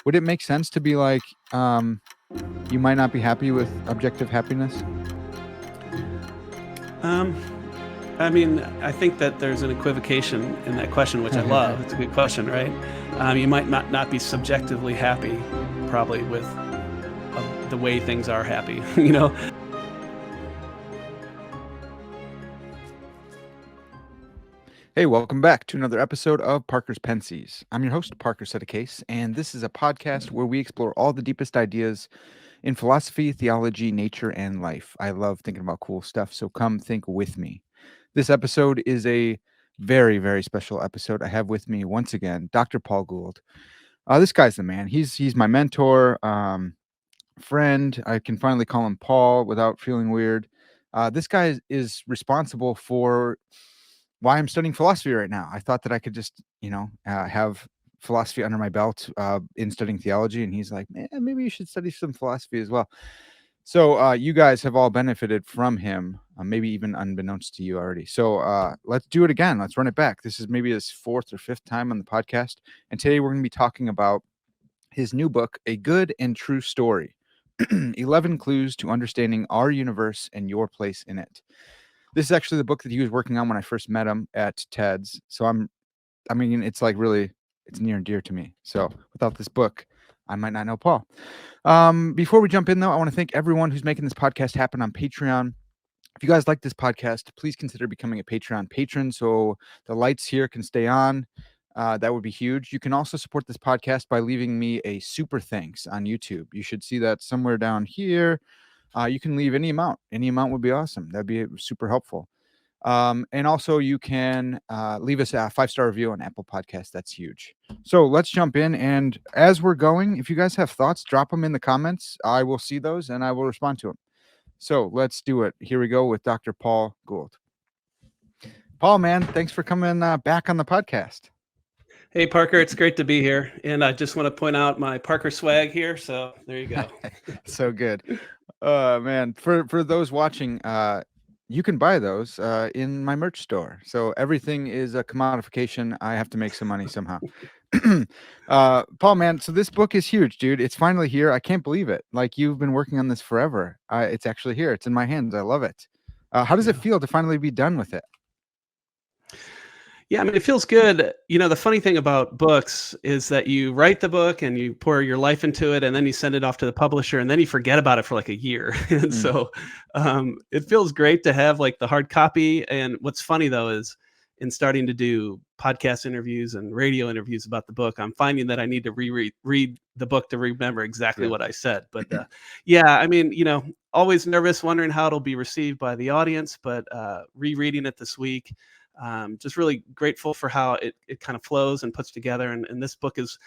would it make sense to be like, you might not be happy with objective happiness? Um, I mean, I think that there's an equivocation in that question, which I love. It's a good question, right? You might not be subjectively happy, probably with the way things are happy, you know? Hey, welcome back to another episode of Parker's Pensées. I'm your host, Parker Sedecase, and this is a podcast where we explore all the deepest ideas in philosophy, theology, nature, and life. I love thinking about cool stuff, so come think with me. This episode is a very, very special episode. I have with me once again Dr. Paul Gould. This guy's the man. He's my mentor, friend. I can finally call him Paul without feeling weird. This guy is responsible for why I'm studying philosophy right now. I thought that I could just, have philosophy under my belt in studying theology. And he's like, man, maybe you should study some philosophy as well. So you guys have all benefited from him, maybe even unbeknownst to you already. So let's do it again. Let's run it back. This is maybe his fourth or fifth time on the podcast. And today we're going to be talking about his new book, A Good and True Story 11 Clues to Understanding Our Universe and Your Place in It. This is actually the book that he was working on when I first met him at TED's. So it's like really, it's near and dear to me. So without this book, I might not know Paul. Before we jump in though, I want to thank everyone who's making this podcast happen on Patreon. If you guys like this podcast, please consider becoming a Patreon patron so the lights here can stay on. That would be huge. You can also support this podcast by leaving me a super thanks on YouTube. You should see that somewhere down here. You can leave any amount. Any amount would be awesome. That'd be super helpful. And also you can leave us a 5-star review on Apple Podcasts. That's huge. So let's jump in. And as we're going, if you guys have thoughts, drop them in the comments. I will see those and I will respond to them. So let's do it. Here we go with Dr. Paul Gould. Paul, man, thanks for coming back on the podcast. Hey, Parker, it's great to be here. And I just want to point out my Parker swag here. So there you go. So good. Man, for those watching, you can buy those in my merch store. So everything is a commodification. I have to make some money somehow. Paul, man, so this book is huge, dude. It's finally here. I can't believe it. Like, you've been working on this forever. It's actually here. It's in my hands. I love it. How does it feel to finally be done with it? Yeah, I mean, it feels good. You know, the funny thing about books is that you write the book and you pour your life into it, and then you send it off to the publisher, and then you forget about it for like a year. And so it feels great to have like the hard copy. And what's funny though is in starting to do podcast interviews and radio interviews about the book, I'm finding that I need to read the book to remember exactly what I said. But yeah, I mean, you know, always nervous, wondering how it'll be received by the audience, but rereading it this week, just really grateful for how it kind of flows and puts together. And this book is,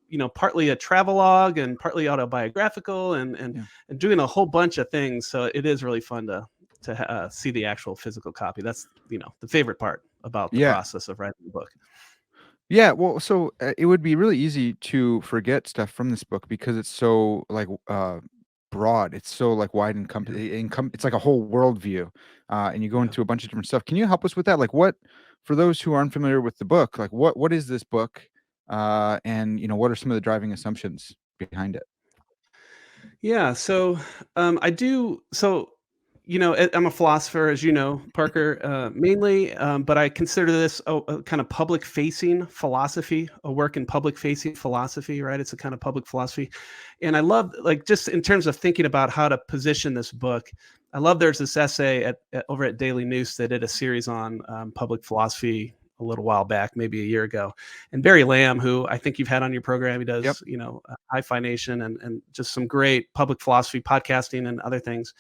you know, partly a travelogue and partly autobiographical and doing a whole bunch of things. So it is really fun to see the actual physical copy. That's, you know, the favorite part about the process of writing the book. Yeah, well, so it would be really easy to forget stuff from this book because it's so like broad. It's so like wide and it's like a whole worldview, and you go into a bunch of different stuff. Can you help us with that? Like, what, for those who are unfamiliar with the book, like what is this book, and you know, what are some of the driving assumptions behind it? Yeah, so you know, I'm a philosopher, as you know, Parker, mainly, but I consider this a kind of public-facing philosophy, a work in public-facing philosophy, right? It's a kind of public philosophy. And I love, like, just in terms of thinking about how to position this book, I love there's this essay over at Daily News that did a series on public philosophy a little while back, maybe a year ago. And Barry Lamb, who I think you've had on your program, he does, you know, Hi-Fi Nation and just some great public philosophy podcasting and other things.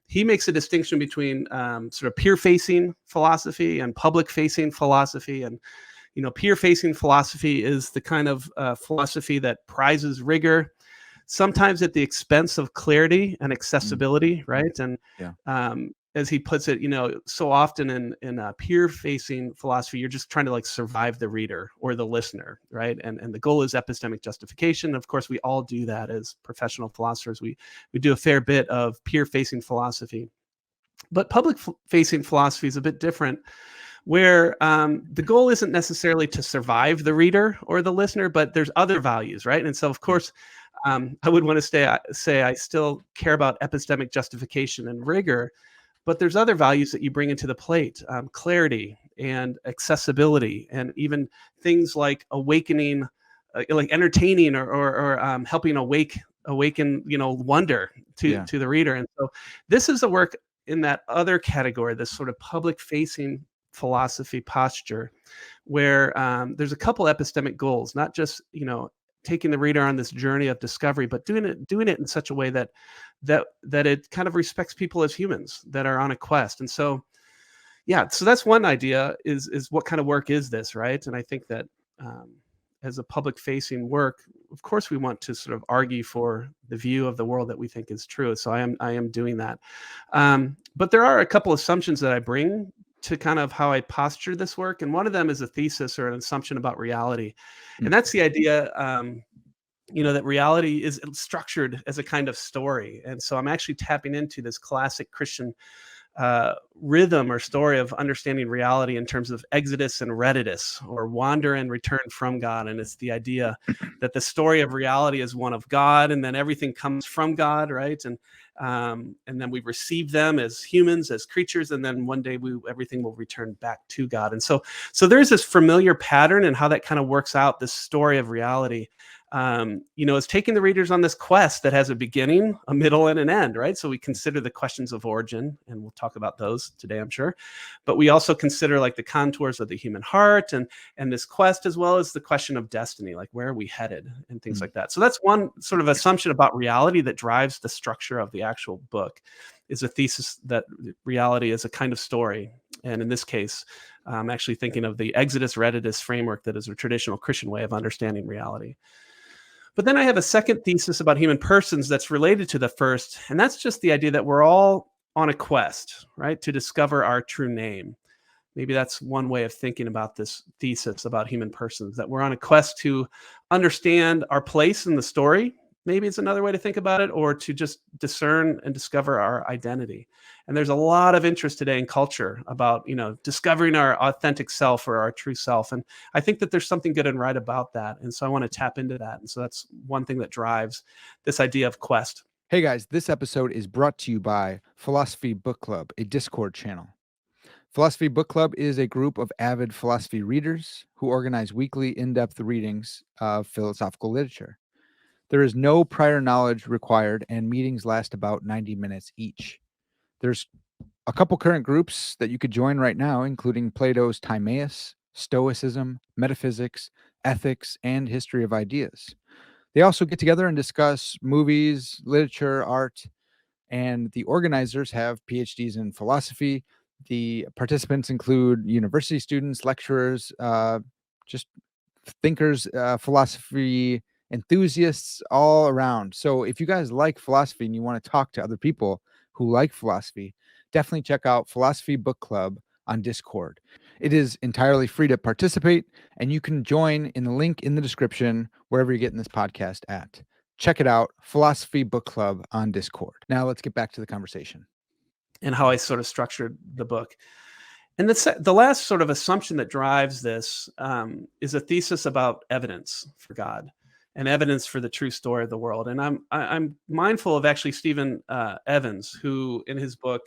He makes a distinction between sort of peer-facing philosophy and public-facing philosophy. And, you know, peer-facing philosophy is the kind of philosophy that prizes rigor, sometimes at the expense of clarity and accessibility, right? And as he puts it, you know, so often in peer-facing philosophy, you're just trying to like survive the reader or the listener, right? And the goal is epistemic justification. Of course, we all do that as professional philosophers. We do a fair bit of peer-facing philosophy, but public-facing philosophy is a bit different, where the goal isn't necessarily to survive the reader or the listener, but there's other values, right? And so, of course, I would want to say I still care about epistemic justification and rigor, but there's other values that you bring into the plate, clarity and accessibility, and even things like awakening, like entertaining or helping awaken wonder to the reader. And so this is a work in that other category, this sort of public facing philosophy posture, where there's a couple epistemic goals, not just taking the reader on this journey of discovery, but doing it in such a way that it kind of respects people as humans that are on a quest. And so, yeah, so that's one idea: is what kind of work is this, right? And I think that as a public facing work, of course, we want to sort of argue for the view of the world that we think is true. So I am doing that. But there are a couple assumptions that I bring to kind of how I posture this work, and one of them is a thesis or an assumption about reality, and that's the idea. That reality is structured as a kind of story. And so I'm actually tapping into this classic Christian rhythm or story of understanding reality in terms of exodus and redditus, or wander and return from God. And it's the idea that the story of reality is one of God, and then everything comes from God, right? And then we receive them as humans, as creatures, and then one day everything will return back to God. And so there's this familiar pattern, and how that kind of works out this story of reality. Is taking the readers on this quest that has a beginning, a middle, and an end, right? So we consider the questions of origin, and we'll talk about those today, I'm sure. But we also consider like the contours of the human heart and this quest, as well as the question of destiny, like where are we headed and things like that. So that's one sort of assumption about reality that drives the structure of the actual book, is a thesis that reality is a kind of story. And in this case, I'm actually thinking of the Exodus Redditus framework that is a traditional Christian way of understanding reality. But then I have a second thesis about human persons that's related to the first, and that's just the idea that we're all on a quest, right, to discover our true name. Maybe that's one way of thinking about this thesis about human persons, that we're on a quest to understand our place in the story. Maybe it's another way to think about it, or to just discern and discover our identity. And there's a lot of interest today in culture about, discovering our authentic self or our true self. And I think that there's something good and right about that. And so I want to tap into that. And so that's one thing that drives this idea of quest. Hey guys, this episode is brought to you by Philosophy Book Club, a Discord channel. Philosophy Book Club is a group of avid philosophy readers who organize weekly in-depth readings of philosophical literature. There is no prior knowledge required, and meetings last about 90 minutes each. There's a couple current groups that you could join right now, including Plato's Timaeus, Stoicism, Metaphysics, Ethics, and History of Ideas. They also get together and discuss movies, literature, art, and the organizers have PhDs in philosophy. The participants include university students, lecturers, just thinkers, philosophy enthusiasts all around. So if you guys like philosophy and you want to talk to other people who like philosophy, definitely check out Philosophy Book Club on Discord. It is entirely free to participate, and you can join in the link in the description wherever you're getting this podcast at. Check it out, Philosophy Book Club on Discord. Now let's get back to the conversation. And how I sort of structured the book. And the last sort of assumption that drives this is a thesis about evidence for God and evidence for the true story of the world. And I'm mindful of actually Stephen Evans, who in his book,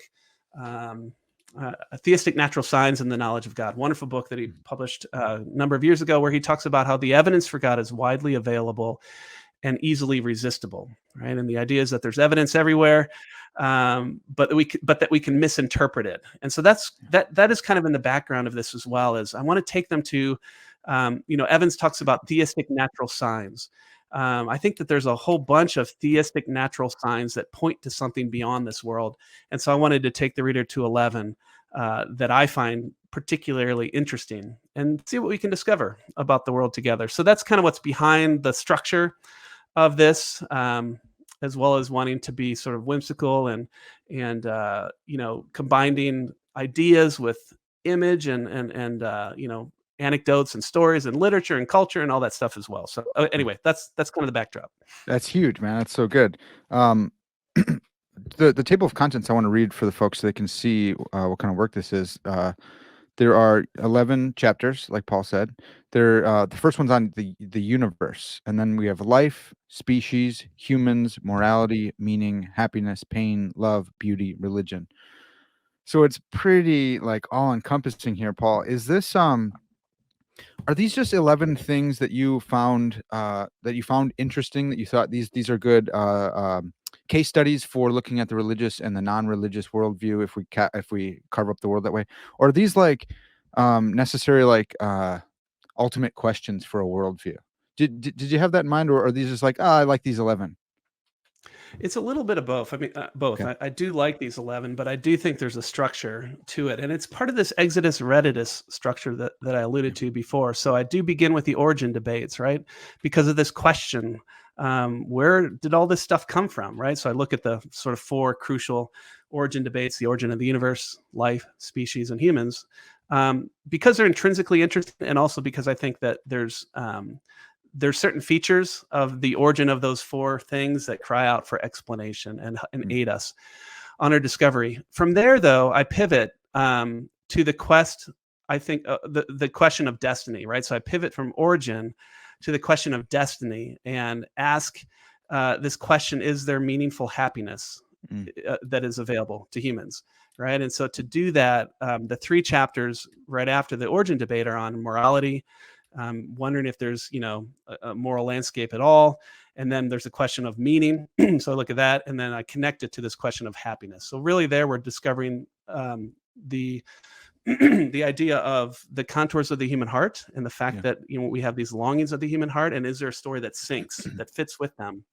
Theistic Natural Signs and the Knowledge of God, wonderful book that he published a number of years ago, where he talks about how the evidence for God is widely available and easily resistible, right? And the idea is that there's evidence everywhere, but that we can misinterpret it. And so that is kind of in the background of this as well. Is I want to take them to, Evans talks about theistic natural signs. I think that there's a whole bunch of theistic natural signs that point to something beyond this world. And so I wanted to take the reader to 11 that I find particularly interesting, and see what we can discover about the world together. So that's kind of what's behind the structure of this, as well as wanting to be sort of whimsical and combining ideas with image and anecdotes and stories and literature and culture and all that stuff as well. So anyway, that's kind of the backdrop. That's huge, man. That's so good. The table of contents I want to read for the folks so they can see what kind of work this is. There are 11 chapters, like Paul said. The first one's on the universe, and then we have life, species, humans, morality, meaning, happiness, pain, love, beauty, religion. So it's pretty like all encompassing here, Paul. Is this are these just 11 things that you found interesting, that you thought these are good case studies for looking at the religious and the non-religious worldview, if we carve up the world that way? Or are these like necessary, like ultimate questions for a worldview? Did you have that in mind, or are these just like, I like these 11? It's a little bit of both. I mean, both. Okay. I do like these 11, but I do think there's a structure to it. And it's part of this Exodus Redditus structure that I alluded to before. So I do begin with the origin debates, right? Because of this question, where did all this stuff come from, right? So I look at the sort of four crucial origin debates: the origin of the universe, life, species, and humans. Because they're intrinsically interesting, and also because I think that there's certain features of the origin of those four things that cry out for explanation and Mm. aid us on our discovery. From there, though, I pivot to the quest. I think the question of destiny, right? So I pivot from origin to the question of destiny and ask this question: is there meaningful happiness Mm. that is available to humans? Right. And so to do that, the three chapters right after the origin debate are on morality, wondering if there's a moral landscape at all, and then there's a question of meaning. So I look at that, and then I connect it to this question of happiness. So really, there we're discovering the the idea of the contours of the human heart, and the fact Yeah. that we have these longings of the human heart, and is there a story that syncs, that fits with them,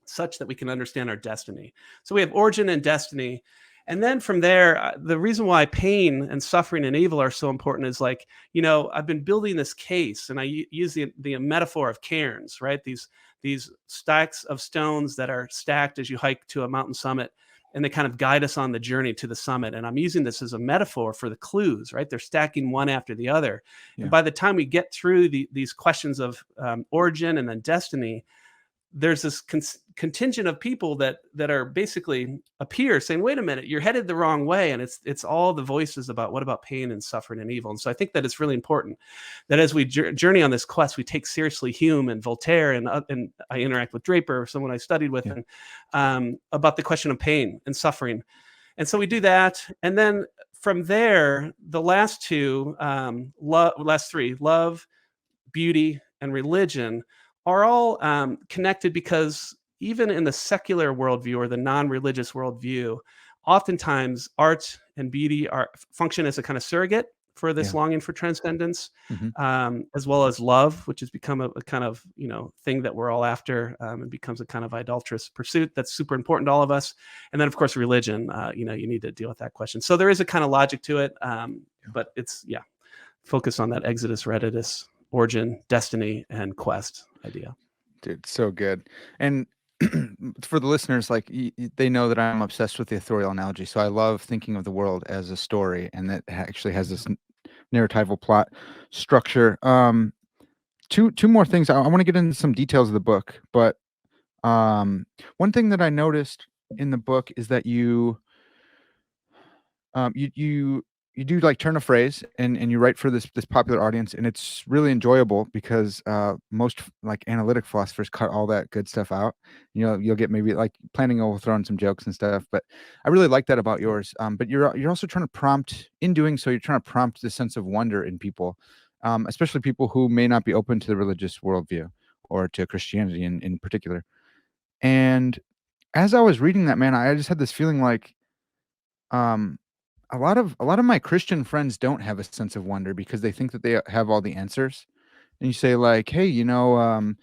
such that we can understand our destiny. So we have origin and destiny. And then from there, the reason why pain and suffering and evil are so important is, like, I've been building this case, and I use the metaphor of cairns, right? These stacks of stones that are stacked as you hike to a mountain summit, and they kind of guide us on the journey to the summit. And I'm using this as a metaphor for the clues, right? They're stacking one after the other. And Yeah. by the time we get through these questions of origin and then destiny, there's this contingent of people that are basically appear saying, wait a minute, you're headed the wrong way. And it's all the voices about, what about pain and suffering and evil? And so I think that it's really important that as we journey on this quest, we take seriously Hume and Voltaire, and I interact with Draper, someone I studied with, Yeah. and about the question of pain and suffering. And so we do that. And then from there, the last two, last three, love, beauty, and religion, are all connected, because even in the secular worldview or the non-religious worldview, oftentimes art and beauty function as a kind of surrogate for this Yeah. longing for transcendence, Hmm. as well as love, which has become a kind of thing that we're all after, and becomes a kind of idolatrous pursuit that's super important to all of us. And then, of course, religion. You need to deal with that question. So there is a kind of logic to it, but it's focus on that Exodus Redditus, origin, destiny, and quest idea. Dude, so good. And for the listeners, like they know that I'm obsessed with the authorial analogy. So I love thinking of the world as a story, and that actually has this narratival plot structure. Two more things. I want to get into some details of the book, but one thing that I noticed in the book is that you do like turn a phrase, and you write for this popular audience, and it's really enjoyable because most like analytic philosophers cut all that good stuff out. You'll get maybe like planning will throw in some jokes and stuff, but I really like that about yours. But you're also trying to prompt, in doing so, you're trying to prompt the sense of wonder in people, especially people who may not be open to the religious worldview or to Christianity in particular. And as I was reading that, man, I just had this feeling like um a lot of my Christian friends don't have a sense of wonder because they think that they have all the answers. And you say like, "Hey, do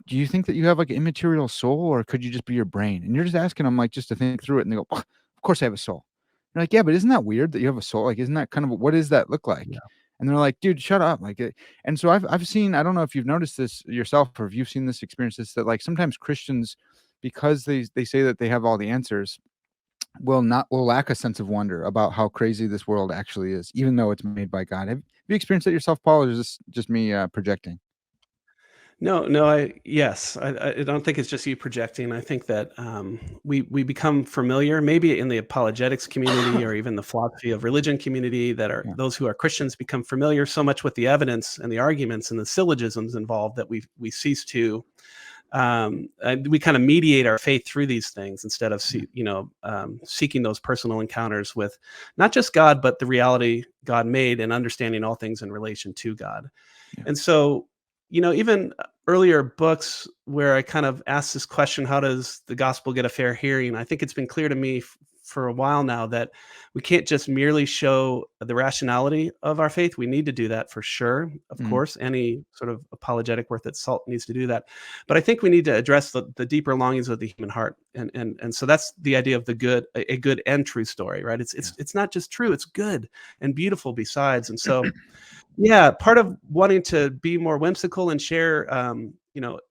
you think that you have like an immaterial soul, or could you just be your brain?" And you're just asking them like just to think through it, and they go, "Of course I have a soul." You're like, "Yeah, but isn't that weird that you have a soul? Like, isn't that kind of what does that look like?" Yeah. And they're like, "Dude, shut up!" And so I've seen. I don't know if you've noticed this yourself, or if you've seen this experience, this that like sometimes Christians, because they say that they have all the answers, will lack a sense of wonder about how crazy this world actually is, even though it's made by God. Have you experienced that yourself, Paul, or is this just me projecting? No, no, yes, I don't think it's just you projecting. I think that we become familiar, maybe in the apologetics community or even the philosophy of religion community, that are Yeah. those who are Christians become familiar so much with the evidence and the arguments and the syllogisms involved that we cease to and we kind of mediate our faith through these things instead of Yeah. seeking those personal encounters with not just God but the reality God made and understanding all things in relation to God. Yeah. And so, even earlier books where I kind of asked this question, how does the gospel get a fair hearing? I think it's been clear to me for a while now that we can't just merely show the rationality of our faith. We need to do that for sure. Of Mhm. course, any sort of apologetic worth its salt needs to do that. But I think we need to address the deeper longings of the human heart. And so that's the idea of a good and true story, right? It's Yeah. it's it's not just true, it's good and beautiful besides. And so yeah, part of wanting to be more whimsical and share,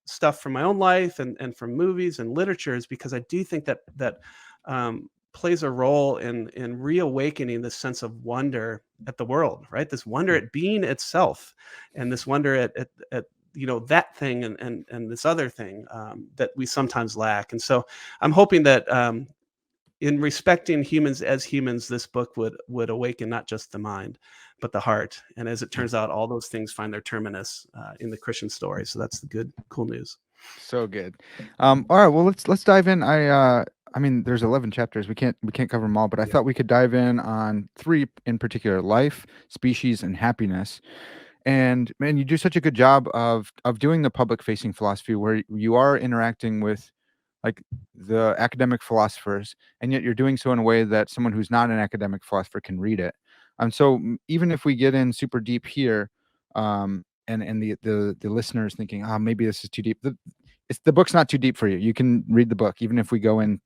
stuff from my own life and from movies and literature is because I do think that plays a role in reawakening this sense of wonder at the world, right? This wonder Yeah. at being itself, and this wonder at that thing and this other thing that we sometimes lack. And so I'm hoping that in respecting humans as humans, this book would awaken not just the mind, but the heart. And as it Yeah. turns out, all those things find their terminus in the Christian story. So that's the good, cool news. So good. All right, well let's dive in. I mean there's 11 chapters. We can't cover them all, but I Yeah, thought we could dive in on three in particular: life, species, and happiness. And man, you do such a good job of doing the public facing philosophy where you are interacting with like the academic philosophers, and yet you're doing so in a way that someone who's not an academic philosopher can read it. So even if we get in super deep here, and the listeners thinking, oh, maybe this is too deep. The book's not too deep for you. You can read the book, even if we go in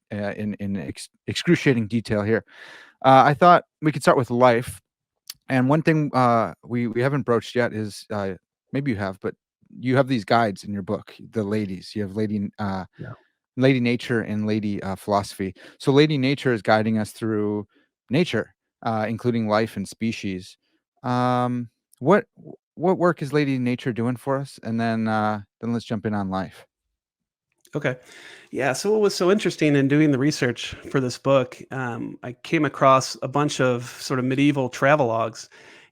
excruciating detail here. I thought we could start with life, and one thing we haven't broached yet is maybe you have, but you have these guides in your book. The ladies, you have yeah. Lady Nature and Lady Philosophy. So Lady Nature is guiding us through nature, including life and species. Um, what what work is Lady Nature doing for us? And then let's jump in on life. Okay. Yeah. So what was so interesting in doing the research for this book, I came across a bunch of sort of medieval travelogues,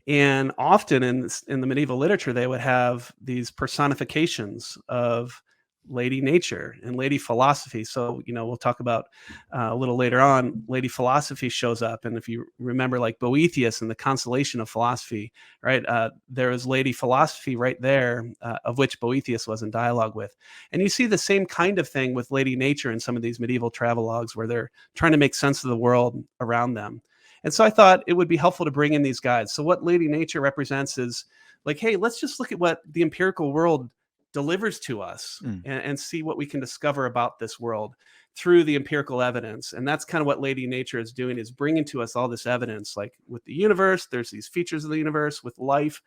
and often in the medieval literature, they would have these personifications of Lady Nature and Lady Philosophy. So we'll talk about a little later on. Lady Philosophy shows up, and if you remember, like Boethius and the Consolation of Philosophy, right? There is Lady Philosophy right there, of which Boethius was in dialogue with. And you see the same kind of thing with Lady Nature in some of these medieval travelogues where they're trying to make sense of the world around them. And so I thought it would be helpful to bring in these guides. So what Lady Nature represents is like, hey, let's just look at what the empirical world delivers to us Mm, and see what we can discover about this world through the empirical evidence. And that's kind of what Lady Nature is doing, is bringing to us all this evidence. Like with the universe, there's these features of the universe. With life,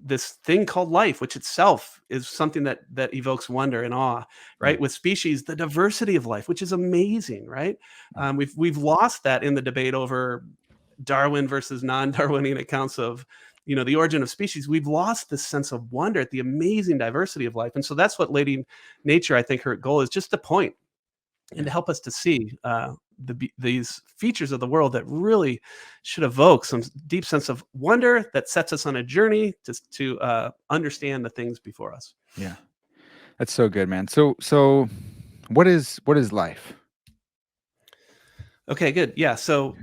this thing called life, which itself is something that evokes wonder and awe, yeah, right? With species, the diversity of life, which is amazing, right? yeah, We've lost that in the debate over Darwin versus non-Darwinian accounts of the origin of species. We've lost this sense of wonder at the amazing diversity of life, and so that's what Lady Nature, I think, her goal is just to point and yeah, to help us to see these features of the world that really should evoke some deep sense of wonder that sets us on a journey to understand the things before us. yeah. That's so good, man. So what is life? Okay, good. Yeah. So,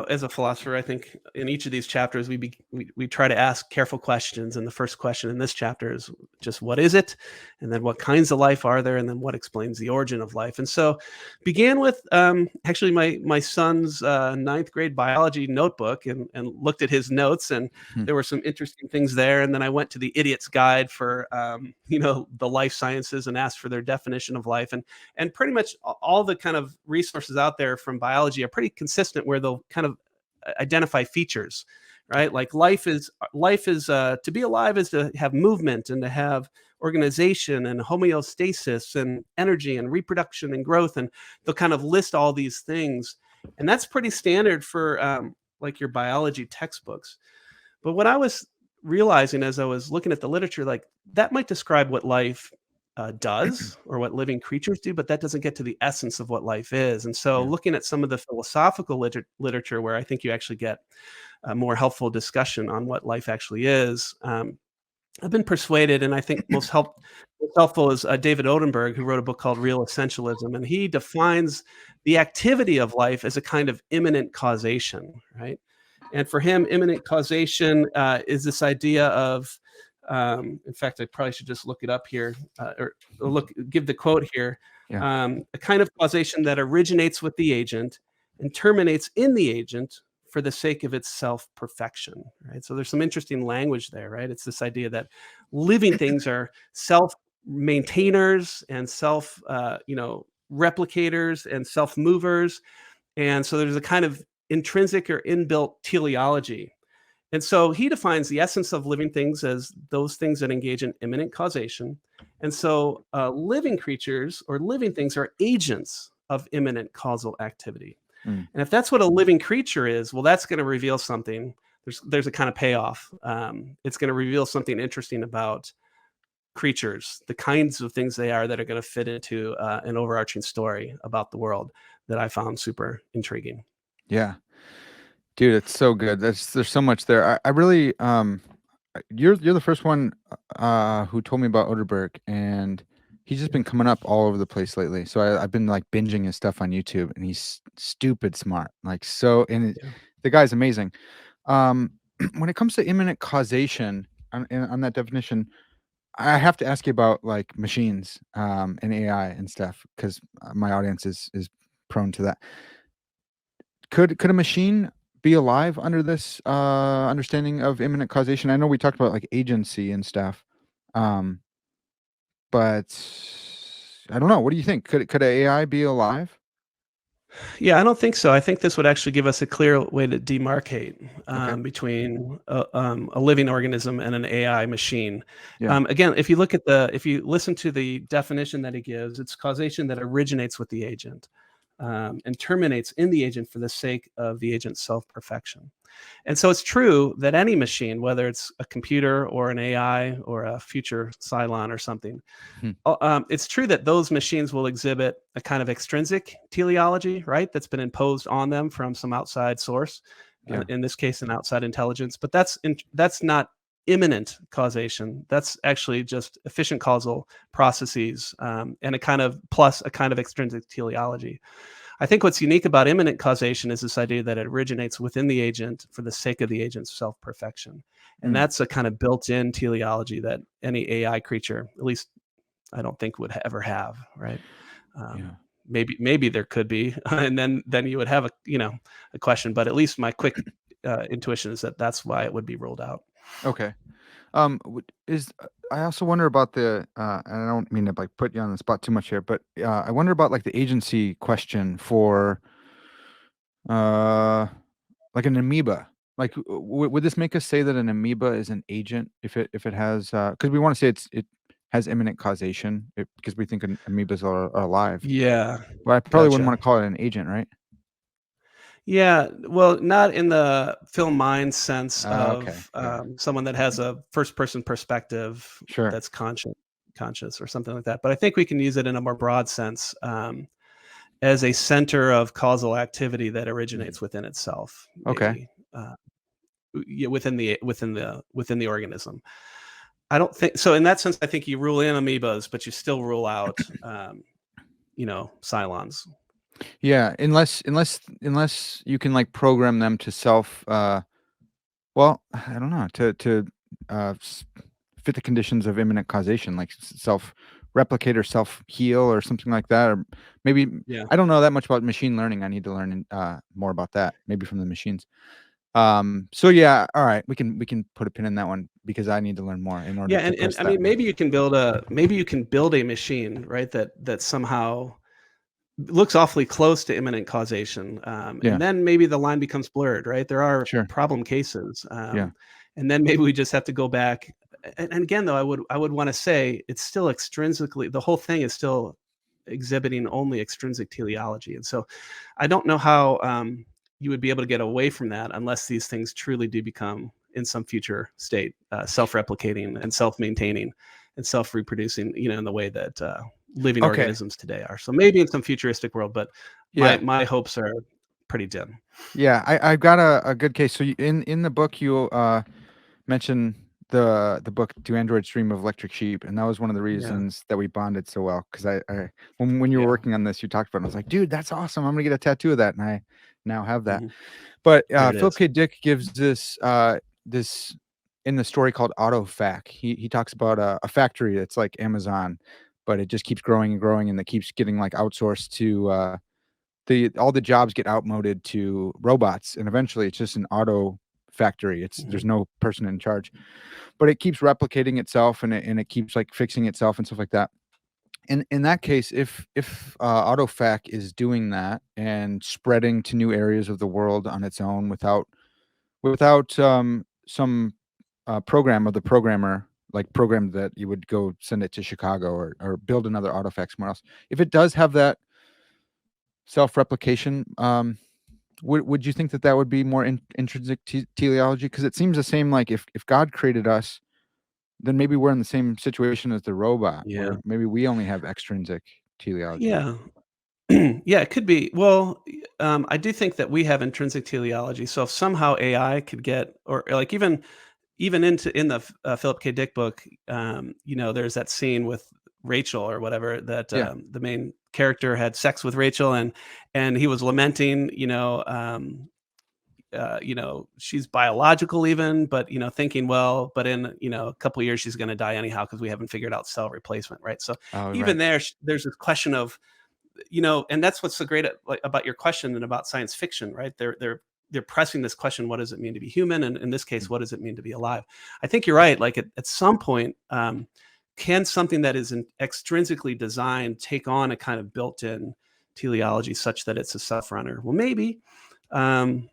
as a philosopher, I think in each of these chapters, we try to ask careful questions. And the first question in this chapter is just what is it? And then what kinds of life are there? And then what explains the origin of life? And so, began with actually my son's ninth grade biology notebook and looked at his notes, and Hmm. there were some interesting things there. And then I went to the Idiot's Guide for the life sciences and asked for their definition of life. And pretty much all the kind of resources out there from biology are pretty consistent, where they'll kind of identify features, right? Like life is to be alive is to have movement and to have organization and homeostasis and energy and reproduction and growth, and they'll kind of list all these things, and that's pretty standard for like your biology textbooks. But what I was realizing as I was looking at the literature, like that might describe what life does or what living creatures do, but that doesn't get to the essence of what life is. And so, Yeah. looking at some of the philosophical literature, where I think you actually get a more helpful discussion on what life actually is, I've been persuaded, and I think most helpful is David Odenberg, who wrote a book called Real Essentialism, and he defines the activity of life as a kind of imminent causation, right? And for him, imminent causation is this idea of, in fact, I probably should just look it up here, or give the quote here, Yeah. a kind of causation that originates with the agent and terminates in the agent for the sake of its self-perfection, right? So there's some interesting language there, right? It's this idea that living things are self-maintainers and replicators and self-movers, and so there's a kind of intrinsic or inbuilt teleology. And so he defines the essence of living things as those things that engage in imminent causation. And so living creatures or living things are agents of imminent causal activity. Mm. And if that's what a living creature is, well, that's going to reveal something. There's a kind of payoff. It's going to reveal something interesting about creatures, the kinds of things they are that are going to fit into an overarching story about the world that I found super intriguing. Yeah. Dude, it's so good. There's so much there. I really you're the first one who told me about Oderberg, and he's just been coming up all over the place lately. So I've been like binging his stuff on YouTube, and he's stupid smart. Like so, and Yeah. the guy's amazing. Um, when it comes to imminent causation on that definition, I have to ask you about like machines and AI and stuff because my audience is prone to that. Could a machine be alive under this understanding of imminent causation? I know we talked about like agency and stuff, um, but I don't know. What do you think? Could a AI be alive? Yeah, I don't think so. I think this would actually give us a clear way to demarcate Okay. between a living organism and an AI machine. Yeah. Again, if you listen to the definition that he gives, it's causation that originates with the agent and terminates in the agent for the sake of the agent's self-perfection. And so it's true that any machine, whether it's a computer or an AI or a future Cylon or something, Hmm. it's true that those machines will exhibit a kind of extrinsic teleology, right? That's been imposed on them from some outside source, Yeah. in this case, an outside intelligence. But that's not imminent causation. That's actually just efficient causal processes, and a kind of extrinsic teleology. I think what's unique about imminent causation is this idea that it originates within the agent for the sake of the agent's self-perfection. And Mm. that's a kind of built-in teleology that any AI creature, at least I don't think would ever have, right? Um, Yeah. maybe there could be, and then you would have a question. But at least my quick intuition is that that's why it would be ruled out. Okay. Is I also wonder about and I don't mean to like put you on the spot too much here, but I wonder about like the agency question for uh like an amoeba. Like, would this make us say that an amoeba is an agent if it has because we want to say it has imminent causation because we think amoebas are alive. Yeah, But I probably wouldn't gotcha. want to call it an agent, right? Yeah, well, not in the film mind sense Okay. of Yeah. someone that has a first person perspective Sure. that's conscious or something like that. But I think we can use it in a more broad sense, as a center of causal activity that Mhm. originates within itself, Okay. maybe yeah, within the organism. I don't think so. In that sense, I think you rule in amoebas, but you still rule out, Cylons. Yeah. Unless you can like program them to self. Well, I don't know to s- fit the conditions of imminent causation, like self replicate or self heal or something like that, or maybe Yeah. I don't know that much about machine learning. I need to learn more about that, maybe from the machines. So yeah, all right, we can put a pin in that one because I need to learn more in order Yeah, to and press I that mean, one. maybe you can build a machine, right, that somehow looks awfully close to imminent causation, and Yeah, then maybe the line becomes blurred, right? There are sure. problem cases, Yeah. and then maybe we just have to go back. And again, though, I would want to say it's still extrinsically, the whole thing is still exhibiting only extrinsic teleology, and so I don't know how you would be able to get away from that unless these things truly do become in some future state, self-replicating and self-maintaining and self-reproducing, in the way that living Okay. organisms today are. So maybe in some futuristic world, but my Yeah. my hopes are pretty dim. Yeah. I've got a good case. So in the book you mention the book "Do Androids Dream of Electric Sheep," and that was one of the Yeah. reasons that we bonded so well. Because I when you were Yeah. working on this, you talked about it. And I was like, dude, that's awesome. I'm gonna get a tattoo of that, and I now have that. Hmm. But There it Philip is. K. Dick gives this in the story called AutoFac. He talks about a factory that's like Amazon, but it just keeps growing and growing, and it keeps getting like outsourced to all the jobs get outmoded to robots, and eventually it's just an auto factory. There's Hmm. no person in charge, but it keeps replicating itself, and it keeps like fixing itself and stuff like that. In that case, if AutoFac is doing that and spreading to new areas of the world on its own without some program of the programmer, like program that you would go send it to Chicago or build another AutoFac somewhere else. If it does have that self-replication, would you think that that would be more intrinsic teleology? Because it seems the same. Like if God created us, then maybe we're in the same situation as the robot, Yeah. where maybe we only have extrinsic teleology. Yeah. Yeah, it could be. Well, I do think that we have intrinsic teleology. So if somehow AI could get, or like even in the Philip K. Dick book, there's that scene with Rachel or whatever that Yeah. the main character had sex with Rachel, and he was lamenting, she's biological even, but thinking, well, but in a couple of years she's going to die anyhow because we haven't figured out cell replacement, right? So Oh, even right. there's this question of, and that's what's so great about your question and about science fiction, right? They're pressing this question: what does it mean to be human? And in this case, Mm. what does it mean to be alive? I think you're right. Like at some point, can something that is extrinsically designed take on a kind of built-in teleology such that it's a self-runner? Well, maybe. Um,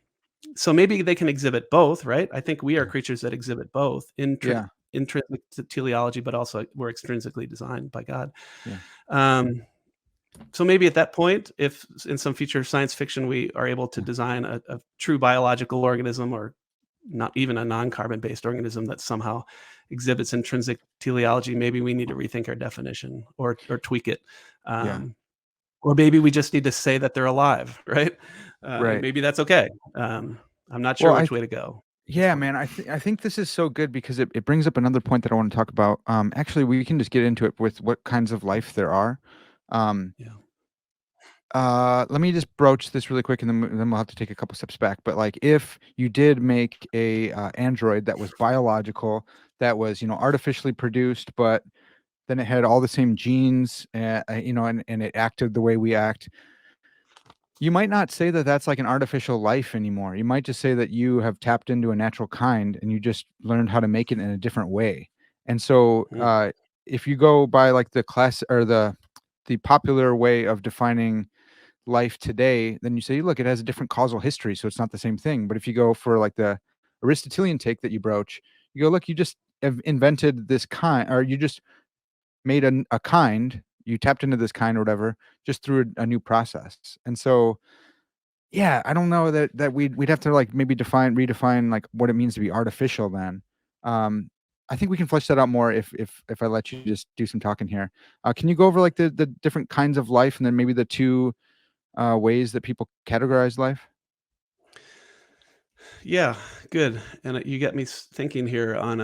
so maybe they can exhibit both, right? I think we are Yeah. creatures that exhibit both Yeah. intrinsic to teleology, but also we're extrinsically designed by God. Yeah. Um, so maybe at that point, if in some future science fiction we are able to Yeah. design a true biological organism, or not even a non-carbon based organism that somehow exhibits intrinsic teleology, maybe we need to rethink our definition or tweak it. Yeah. Um, or maybe we just need to say that they're alive, right? And Right. maybe that's okay. I'm not sure Well, which way to go at this yeah, point. man, I think this is so good because it brings up another point that I want to talk about. Actually, we can just get into it with what kinds of life there are. Um, Yeah. let me just broach this really quick, and then we'll have to take a couple steps back. But like, if you did make a android that was biological, that was artificially produced, but then it had all the same genes, and it acted the way we act. You might not say that that's like an artificial life anymore. You might just say that you have tapped into a natural kind and you just learned how to make it in a different way. And so, Mm, if you go by like the class or the popular way of defining life today, then you say, look, it has a different causal history, so it's not the same thing. But if you go for like the Aristotelian take that you broach, you go, look, you just have invented this kind, or you just made a kind, you tapped into this kind or whatever, just through a new process. And so, yeah, I don't know that we'd have to like maybe redefine like what it means to be artificial then. Um, I think we can flesh that out more if I let you just do some talking here. Can you go over like the different kinds of life and then maybe the two ways that people categorize life? yeah, good. And you get me thinking here on,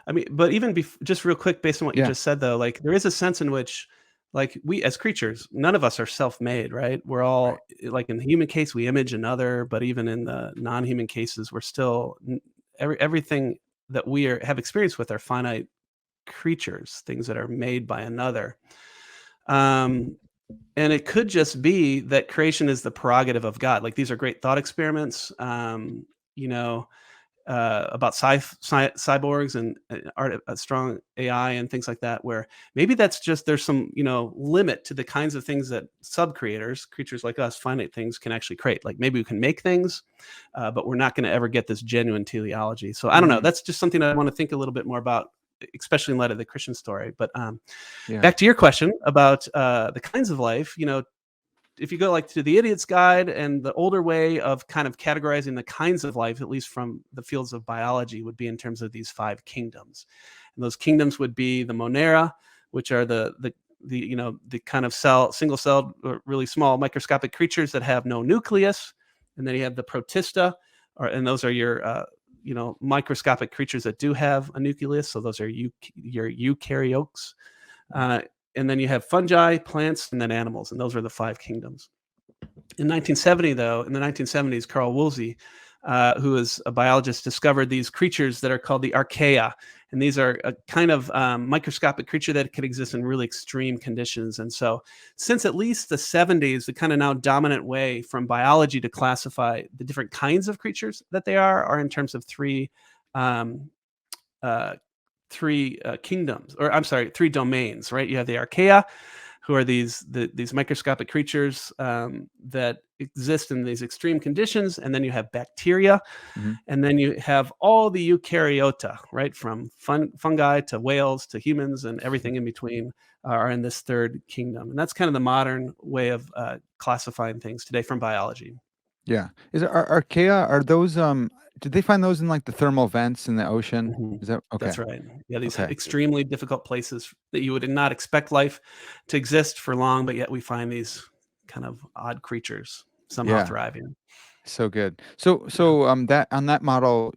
I mean, but even just real quick, based on what you Yeah, just said, though, like there is a sense in which, like we as creatures, none of us are self-made, right? We're right. all like in the human case, we image another, but even in the non-human cases, we're still everything that have experience with are finite creatures, things that are made by another. Um, and it could just be that creation is the prerogative of God. Like these are great thought experiments. You know, about cyborgs and strong AI and things like that, where maybe that's just there's some limit to the kinds of things that sub creators, creatures like us, finite things can actually create. Like maybe we can make things, but we're not going to ever get this genuine teleology. So I don't know. Mm, That's just something I want to think a little bit more about, especially in light of the Christian story. But yeah. back to your question about the kinds of life, if you go like to the Idiot's Guide and the older way of kind of categorizing the kinds of life, at least from the fields of biology, would be in terms of these 5 kingdoms. And those kingdoms would be the Monera, which are the kind of single celled, really small microscopic creatures that have no nucleus. And then you have the Protista, and those are your microscopic creatures that do have a nucleus. So those are your eukaryotes. And then you have fungi, plants, and then animals. And those are the 5 kingdoms. In the 1970s, Carl Woolsey, who is a biologist, discovered these creatures that are called the archaea. And these are a kind of microscopic creature that can exist in really extreme conditions. And so since at least the 70s, the kind of now dominant way from biology to classify the different kinds of creatures that they are in terms of three kingdoms, or I'm sorry, 3 domains, right? You have the archaea, who are these microscopic creatures that exist in these extreme conditions. And then you have bacteria. Mm-hmm. And then you have all the eukaryota, right? From fungi to whales to humans and everything in between are in this 3rd kingdom. And that's kind of the modern way of classifying things today from biology. Yeah. Is it archaea? Are those did they find those in like the thermal vents in the ocean? Mhm. Is that okay? That's right. Yeah, these Okay. extremely difficult places that you would not expect life to exist for long, but yet we find these kind of odd creatures somehow Yeah. thriving. So good. So that on that model,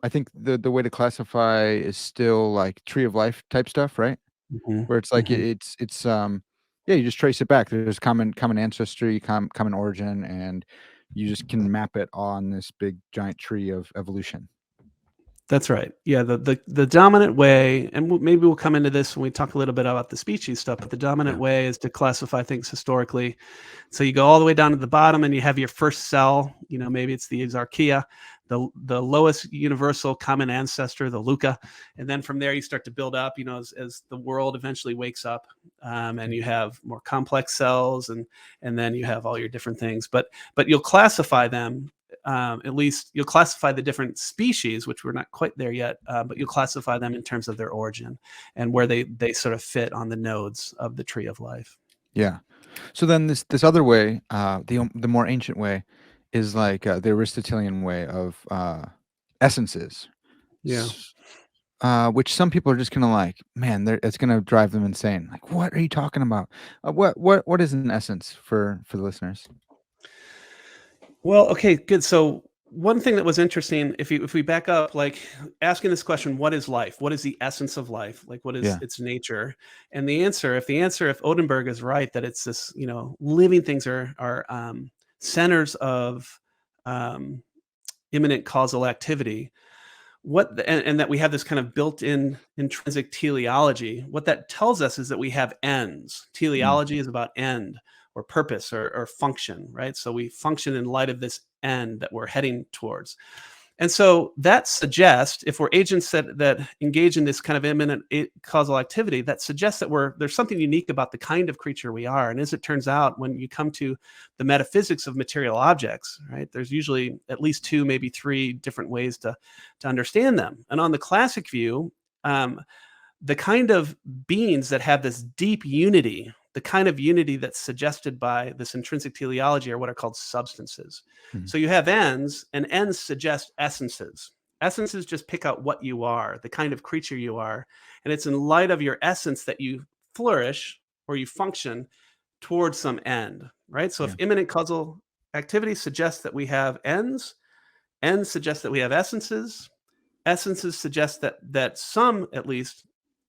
I think the way to classify is still like tree of life type stuff, right? Mhm, Where it's like mhm. it's yeah, you just trace it back. There's common ancestry, common origin, and you just can map it on this big giant tree of evolution. That's right. Yeah, the dominant way, and maybe we'll come into this when we talk a little bit about the species stuff, but the dominant Yeah. way is to classify things historically. So you go all the way down to the bottom and you have your first cell, maybe it's the archaea, the lowest universal common ancestor, the Luca. And then from there you start to build up, as the world eventually wakes up, and you have more complex cells, and then you have all your different things. But you'll classify them, at least you'll classify the different species, which we're not quite there yet, but you'll classify them in terms of their origin and where they sort of fit on the nodes of the tree of life. Yeah. So then this other way, the more ancient way, is like the Aristotelian way of essences, Yeah. which some people are just gonna like, man, it's gonna drive them insane. Like, what are you talking about? What is an essence for the listeners? Well, okay, good. So one thing that was interesting, if we back up, like asking this question, what is life? What is the essence of life? Like, what is Yeah. its nature? And if Odenberg is right, that it's this, living things are centers of um, imminent causal activity. And that we have this kind of built-in intrinsic teleology. What that tells us is that we have ends. Mm, Teleology is about end or purpose or function, right? So we function in light of this end that we're heading towards. And so that suggests, if we're agents that engage in this kind of imminent causal activity, that suggests that there's something unique about the kind of creature we are. And as it turns out, when you come to the metaphysics of material objects, right, there's usually at least 2, maybe 3 different ways to understand them. And on the classic view, the kind of beings that have this deep unity, the kind of unity that's suggested by this intrinsic teleology, are what are called substances. mhm. So you have ends, and ends suggest essences. Essences just pick out what you are, the kind of creature you are. And it's in light of your essence that you flourish or you function towards some end, right? So if Yeah. imminent causal activity suggests that we have ends suggest that we have essences suggest that some, at least,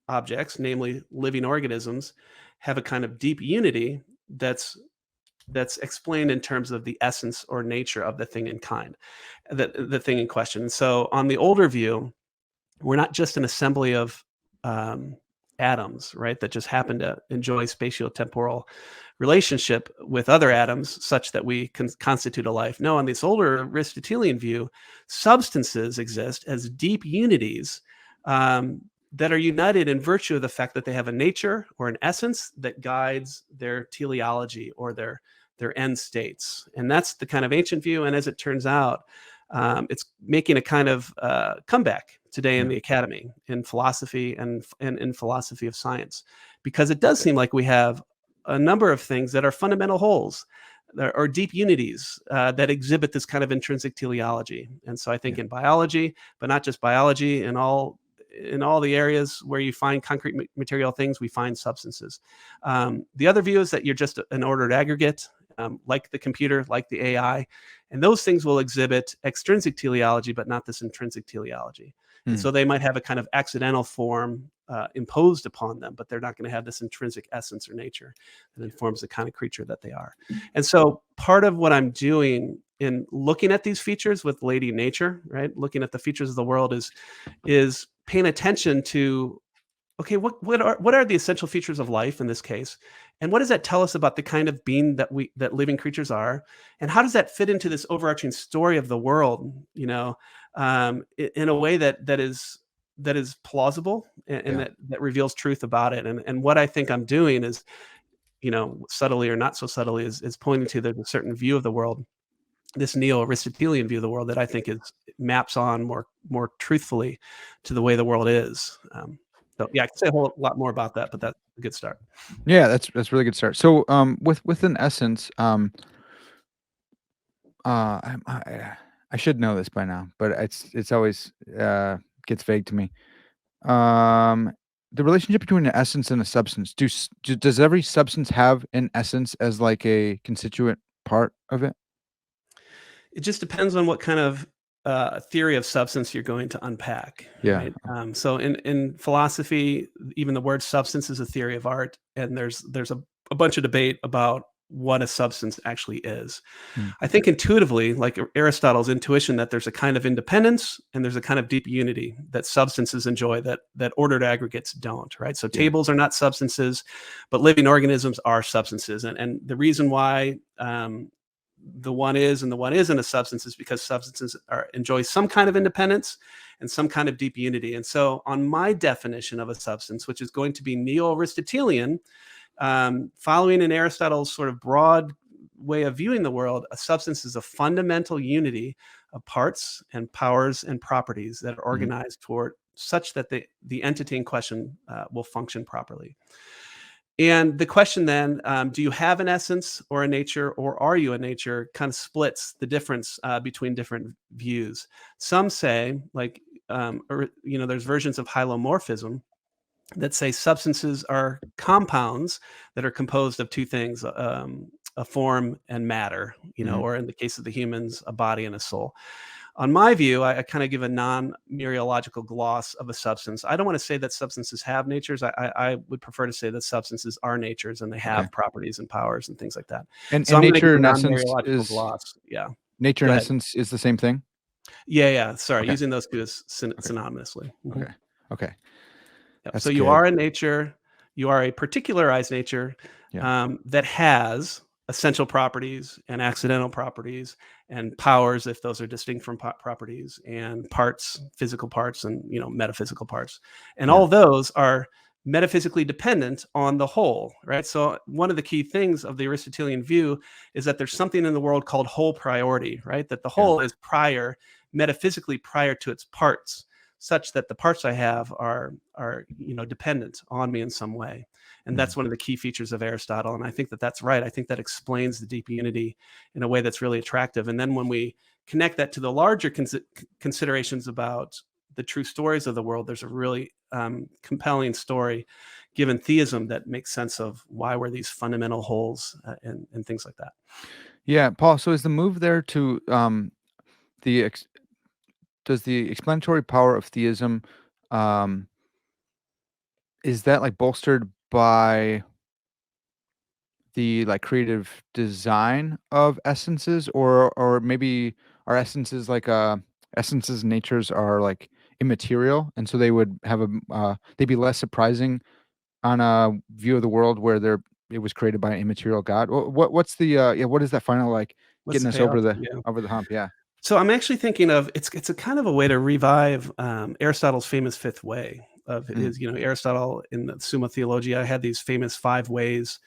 objects, namely living organisms, have a kind of deep unity that's explained in terms of the essence or nature of the thing in kind, the thing in question. So on the older view, we're not just an assembly of um, atoms, right, that just happen to enjoy spatiotemporal relationship with other atoms such that we can constitute a life. No, on this older Aristotelian view, substances exist as deep unities, um, that are united in virtue of the fact that they have a nature or an essence that guides their teleology or their end states. And that's the kind of ancient view. And as it turns out, it's making a kind of comeback today in Yeah. the academy, in philosophy and in philosophy of science, because it does seem like we have a number of things that are fundamental wholes or deep unities that exhibit this kind of intrinsic teleology. And so I think Yeah. in biology, but not just biology, in all the areas where you find concrete material things, we find substances. The other view is that you're just an ordered aggregate, like the computer, like the AI, and those things will exhibit extrinsic teleology, but not this intrinsic teleology. And Mm. so they might have a kind of accidental form imposed upon them, but they're not going to have this intrinsic essence or nature that informs the kind of creature that they are. And so part of what I'm doing in looking at these features with Lady Nature, right, looking at the features of the world is paying attention to, okay, what are the essential features of life in this case, and what does that tell us about the kind of being that living creatures are, and how does that fit into this overarching story of the world, in a way that is plausible, and Yeah. that reveals truth about it. And what I think I'm doing is, subtly or not so subtly, is pointing to there's a certain view of the world, this neo-Aristotelian view of the world that I think maps on more truthfully to the way the world is. So yeah, I can say a whole lot more about that, but that's a good start. Yeah, that's a really good start. So, with an essence, I should know this by now, but it's always gets vague to me. Um, the relationship between an essence and a substance. Does every substance have an essence as like a constituent part of it? It just depends on what kind of theory of substance you're going to unpack, Yeah. right? So in philosophy, even the word substance is a theory of art, and there's a bunch of debate about what a substance actually is. Mm. I think intuitively, like Aristotle's intuition, that there's a kind of independence and there's a kind of deep unity that substances enjoy that ordered aggregates don't, right? So Yeah. tables are not substances, but living organisms are substances. And the reason why the one is and the one isn't a substance is because substances enjoy some kind of independence and some kind of deep unity. And so on my definition of a substance, which is going to be neo-Aristotelian, following in Aristotle's sort of broad way of viewing the world, a substance is a fundamental unity of parts and powers and properties that are Mhm. organized toward such that the entity in question will function properly. And the question then, do you have an essence or a nature, or are you a nature, kind of splits the difference between different views. Some say, like, there's versions of hylomorphism that say substances are compounds that are composed of two things, a form and matter, Mhm. or in the case of the humans, a body and a soul. On my view, I kind of give a non-mereological gloss of a substance. I don't want to say that substances have natures. I would prefer to say that substances are natures and they Okay. have properties and powers and things like that. And So I'm going to give nature a in essence non-mereological is gloss. Yeah. nature Go in ahead. essence is the same thing? Yeah, yeah. Sorry, Okay. using those two as Okay. synonymously. Mhm. Okay. Okay. Yep. So That's you good. are a nature, you are a particularized nature Yeah. that has essential properties and accidental properties and powers, if those are distinct from properties, and parts, physical parts, and metaphysical parts, and Yeah. all those are metaphysically dependent on the whole, right? So one of the key things of the Aristotelian view is that there's something in the world called whole priority, right? That the Yeah. whole is metaphysically prior to its parts, such that the parts I have are dependent on me in some way. And Mhm. that's one of the key features of Aristotle. And I think that that's right. I think that explains the deep unity in a way that's really attractive. And then when we connect that to the larger considerations about the true stories of the world, there's a really compelling story given theism that makes sense of why were these fundamental wholes, and things like that. Yeah, Paul, so is the move there to, the ex does the explanatory power of theism, um, is that, like, bolstered by the, like, creative design of essences? Or maybe are essences like, essences and natures are, like, immaterial, and so they would have they'd be less surprising on a view of the world where it was created by an immaterial God? What's the, yeah, what is that final, like, What's getting the us payoff? Yeah. over the hump? Yeah. So I'm actually thinking of, it's a kind of a way to revive Aristotle's famous fifth way of Mm, his, Aristotle in the Summa Theologia had these famous five ways,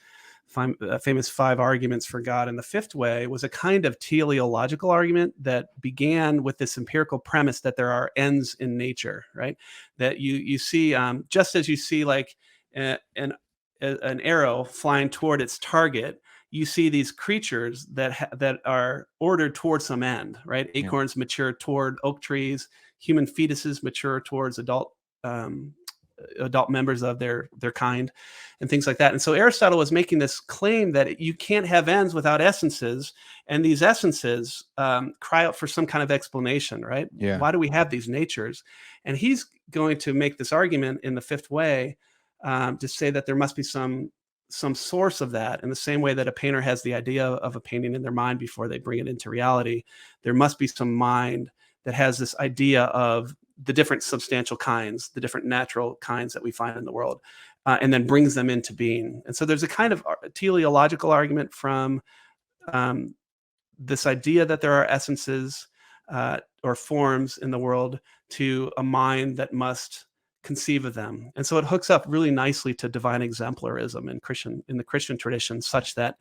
famous five arguments for God. And the fifth way was a kind of teleological argument that began with this empirical premise that there are ends in nature, right? That you see, just as you see like an an arrow flying toward its target, you see these creatures that are ordered towards some end, right? Yeah. Acorns mature toward oak trees, human fetuses mature towards um, adult members of their kind, and things like that. And so Aristotle was making this claim that you can't have ends without essences, and these essences cry out for some kind of explanation, right? Yeah. Why do we have these natures? And he's going to make this argument in the fifth way, to say that there must be some source of that. In the same way that a painter has the idea of a painting in their mind before they bring it into reality, there must be some mind that has this idea of the different substantial kinds, the different natural kinds that we find in the world, and then brings them into being. And so there's a kind of teleological argument from this idea that there are essences or forms in the world to a mind that must conceive of them. And so it hooks up really nicely to divine exemplarism in the Christian tradition, such that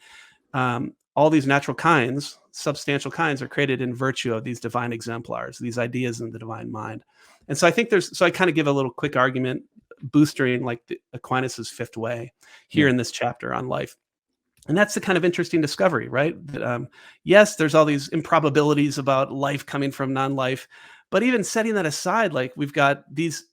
all these natural kinds, substantial kinds, are created in virtue of these divine exemplars, these ideas in the divine mind. And so I think I kind of give a little quick argument boostering like Aquinas's fifth way here in this chapter on life. And that's the kind of interesting discovery, right? That, yes, there's all these improbabilities about life coming from non-life, but even setting that aside, like we've got these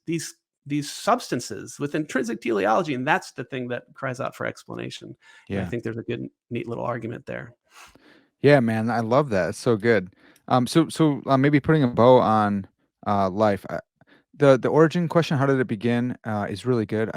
substances with intrinsic teleology, and that's the thing that cries out for explanation. And I think there's a good, neat little argument there. Yeah, man, I love that. It's so good. So maybe putting a bow on life. The origin question, how did it begin, is really good.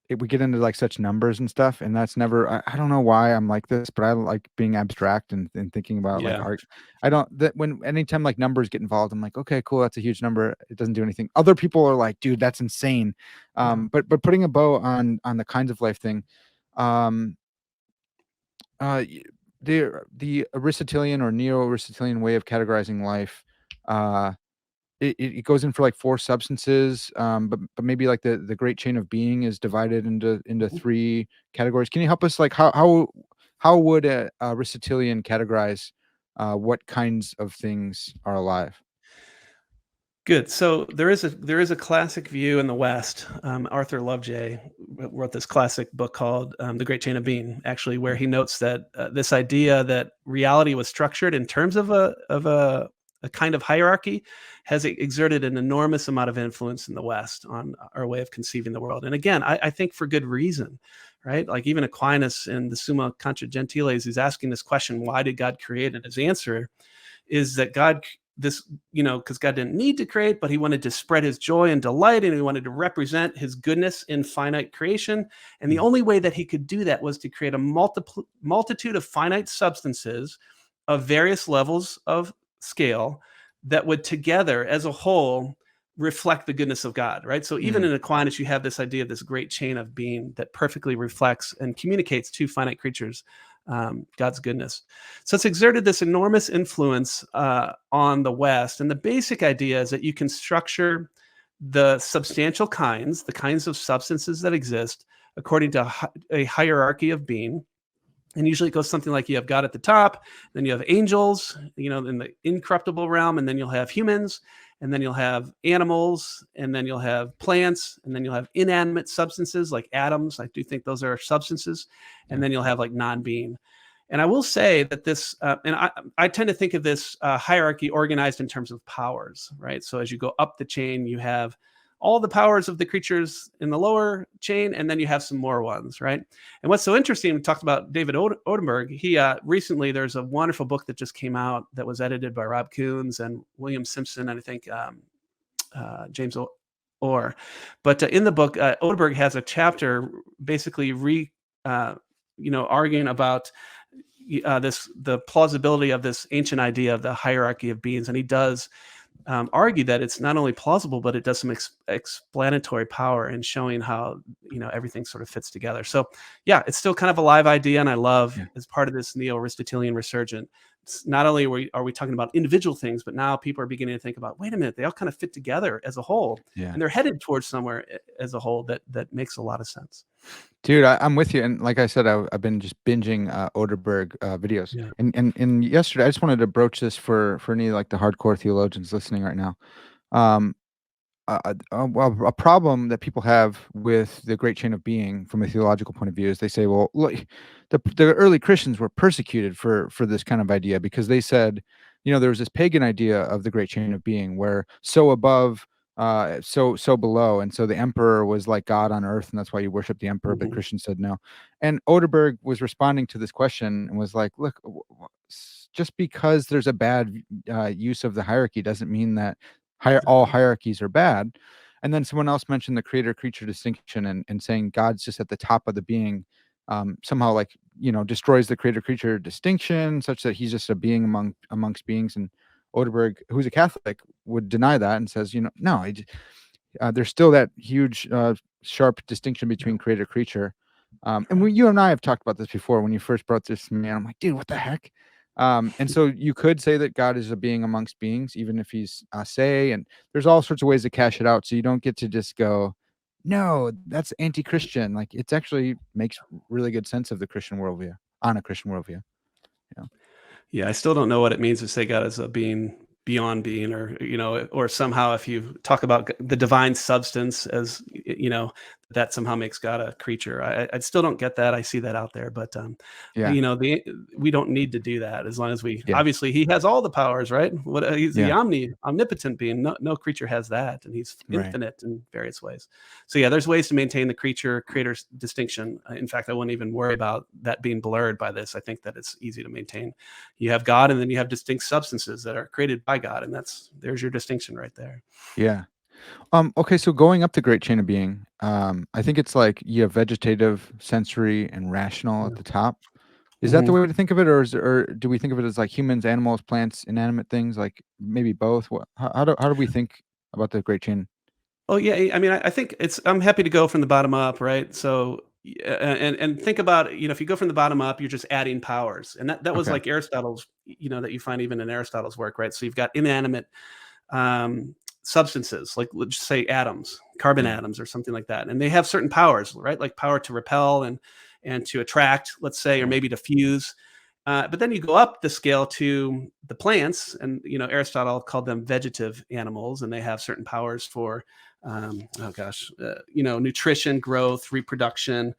We get into like such numbers and stuff, and that's never. I don't know why I'm like this, but I like being abstract and thinking about like Yeah. art. I don't that when anytime like numbers get involved, I'm like, okay, cool, that's a huge number. It doesn't do anything. Other people are like, dude, that's insane. But putting a bow on the kinds of life thing, um, the Aristotelian or neo-Aristotelian way of categorizing life, it goes in for like four substances, but maybe like the great chain of being is divided into three categories. Can you help us like how would a Aristotelian categorize what kinds of things are alive? Good. So there is a classic view in the West. Arthur Lovejoy wrote this classic book called "The Great Chain of Being," actually, where he notes that this idea that reality was structured in terms of a kind of hierarchy has exerted an enormous amount of influence in the West on our way of conceiving the world. And again, I think for good reason, right? Like even Aquinas in the Summa Contra Gentiles is asking this question: why did God create? And his answer is that because God didn't need to create, but he wanted to spread his joy and delight, and he wanted to represent his goodness in finite creation. And the only way that he could do that was to create a multitude of finite substances of various levels of scale that would together as a whole reflect the goodness of God, right? So even in Aquinas, you have this idea of this great chain of being that perfectly reflects and communicates to finite creatures God's goodness. So it's exerted this enormous influence on the West. And the basic idea is that you can structure the substantial kinds, the kinds of substances that exist, according to a hierarchy of being. And usually it goes something like you have God at the top, then you have angels, in the incorruptible realm, and then you'll have humans, and then you'll have animals, and then you'll have plants, and then you'll have inanimate substances like atoms. I do think those are substances. And then you'll have like non-being. And I will say that this, and I tend to think of this hierarchy organized in terms of powers, right? So as you go up the chain, you have all the powers of the creatures in the lower chain, and then you have some more ones, right? And what's so interesting, we talked about David Odenberg. He recently, there's a wonderful book that just came out that was edited by Rob Coons and William Simpson, and I think James Orr. But in the book, Odenberg has a chapter basically arguing about the plausibility of this ancient idea of the hierarchy of beings, and he does argue that it's not only plausible, but it does some explanatory power in showing how everything sort of fits together. So yeah, it's still kind of a live idea, and I love as part of this neo-Aristotelian resurgence. Not only are we talking about individual things, but now people are beginning to think about, wait a minute, they all kind of fit together as a whole, and they're headed towards somewhere as a whole that makes a lot of sense. Dude, I'm with you, and like I said, I've been just binging Oderberg videos, and yesterday I just wanted to broach this for any like the hardcore theologians listening right now. well, a problem that people have with the great chain of being from a theological point of view is they say, well, look, the early Christians were persecuted for this kind of idea because they said, there was this pagan idea of the great chain of being where so above, so below, and so the emperor was like God on earth, and that's why you worship the emperor. But Mhm. Christians said no, and Oderberg was responding to this question and was like, look, just because there's a bad use of the hierarchy doesn't mean that all hierarchies are bad. And then someone else mentioned the creator creature distinction and saying God's just at the top of the being, somehow like, destroys the creator creature distinction such that he's just a being amongst beings. And Oderberg, who's a Catholic, would deny that and says, no, there's still that huge, sharp distinction Yeah. between creator creature. And Right. you and I have talked about this before when you first brought this to me. And I'm like, dude, what the heck? And so you could say that God is a being amongst beings, even if he's say, and there's all sorts of ways to cash it out. So you don't get to just go, no, that's anti-Christian. Like it's actually makes really good sense of the Christian worldview on a Christian worldview. Yeah. Yeah, I still don't know what it means to say God is a being beyond being, or somehow if you talk about the divine substance as that somehow makes God a creature. I still don't get that. I see that out there, but Yeah. the we don't need to do that as long as we Yeah. obviously he has all the powers, right? What he's the Yeah. omnipotent being. No creature has that, and he's Right. infinite in various ways. So yeah, there's ways to maintain the creature creator distinction. In fact, I wouldn't even worry about that being blurred by this. I think that it's easy to maintain. You have God, and then you have distinct substances that are created by God, and there's your distinction right there. Yeah. Okay, so going up the great chain of being, I think it's like you have vegetative, sensory, and rational at the top. Is that the Mhm. way to think of it, or do we think of it as like humans, animals, plants, inanimate things, like maybe both? What how do we think about the great chain? Oh yeah, I mean, I think it's. I'm happy to go from the bottom up, right? So, and think about if you go from the bottom up, you're just adding powers, and that was Okay. like Aristotle's, that you find even in Aristotle's work, right? So you've got inanimate um, substances, like let's just say atoms, carbon Yeah. atoms, or something like that, and they have certain powers, right? Like power to repel and to attract, let's say, or Right. maybe to fuse. But then you go up the scale to the plants, and Aristotle called them vegetative animals, and they have certain powers for, oh gosh, nutrition, growth, reproduction,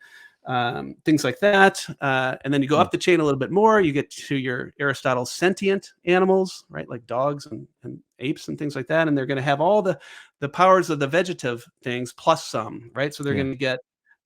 things like that. And then you go Yeah. up the chain a little bit more, you get to your Aristotle's sentient animals, right, like dogs and apes and things like that, and they're going to have all the powers of the vegetative things plus some, right? So they're Yeah. going to get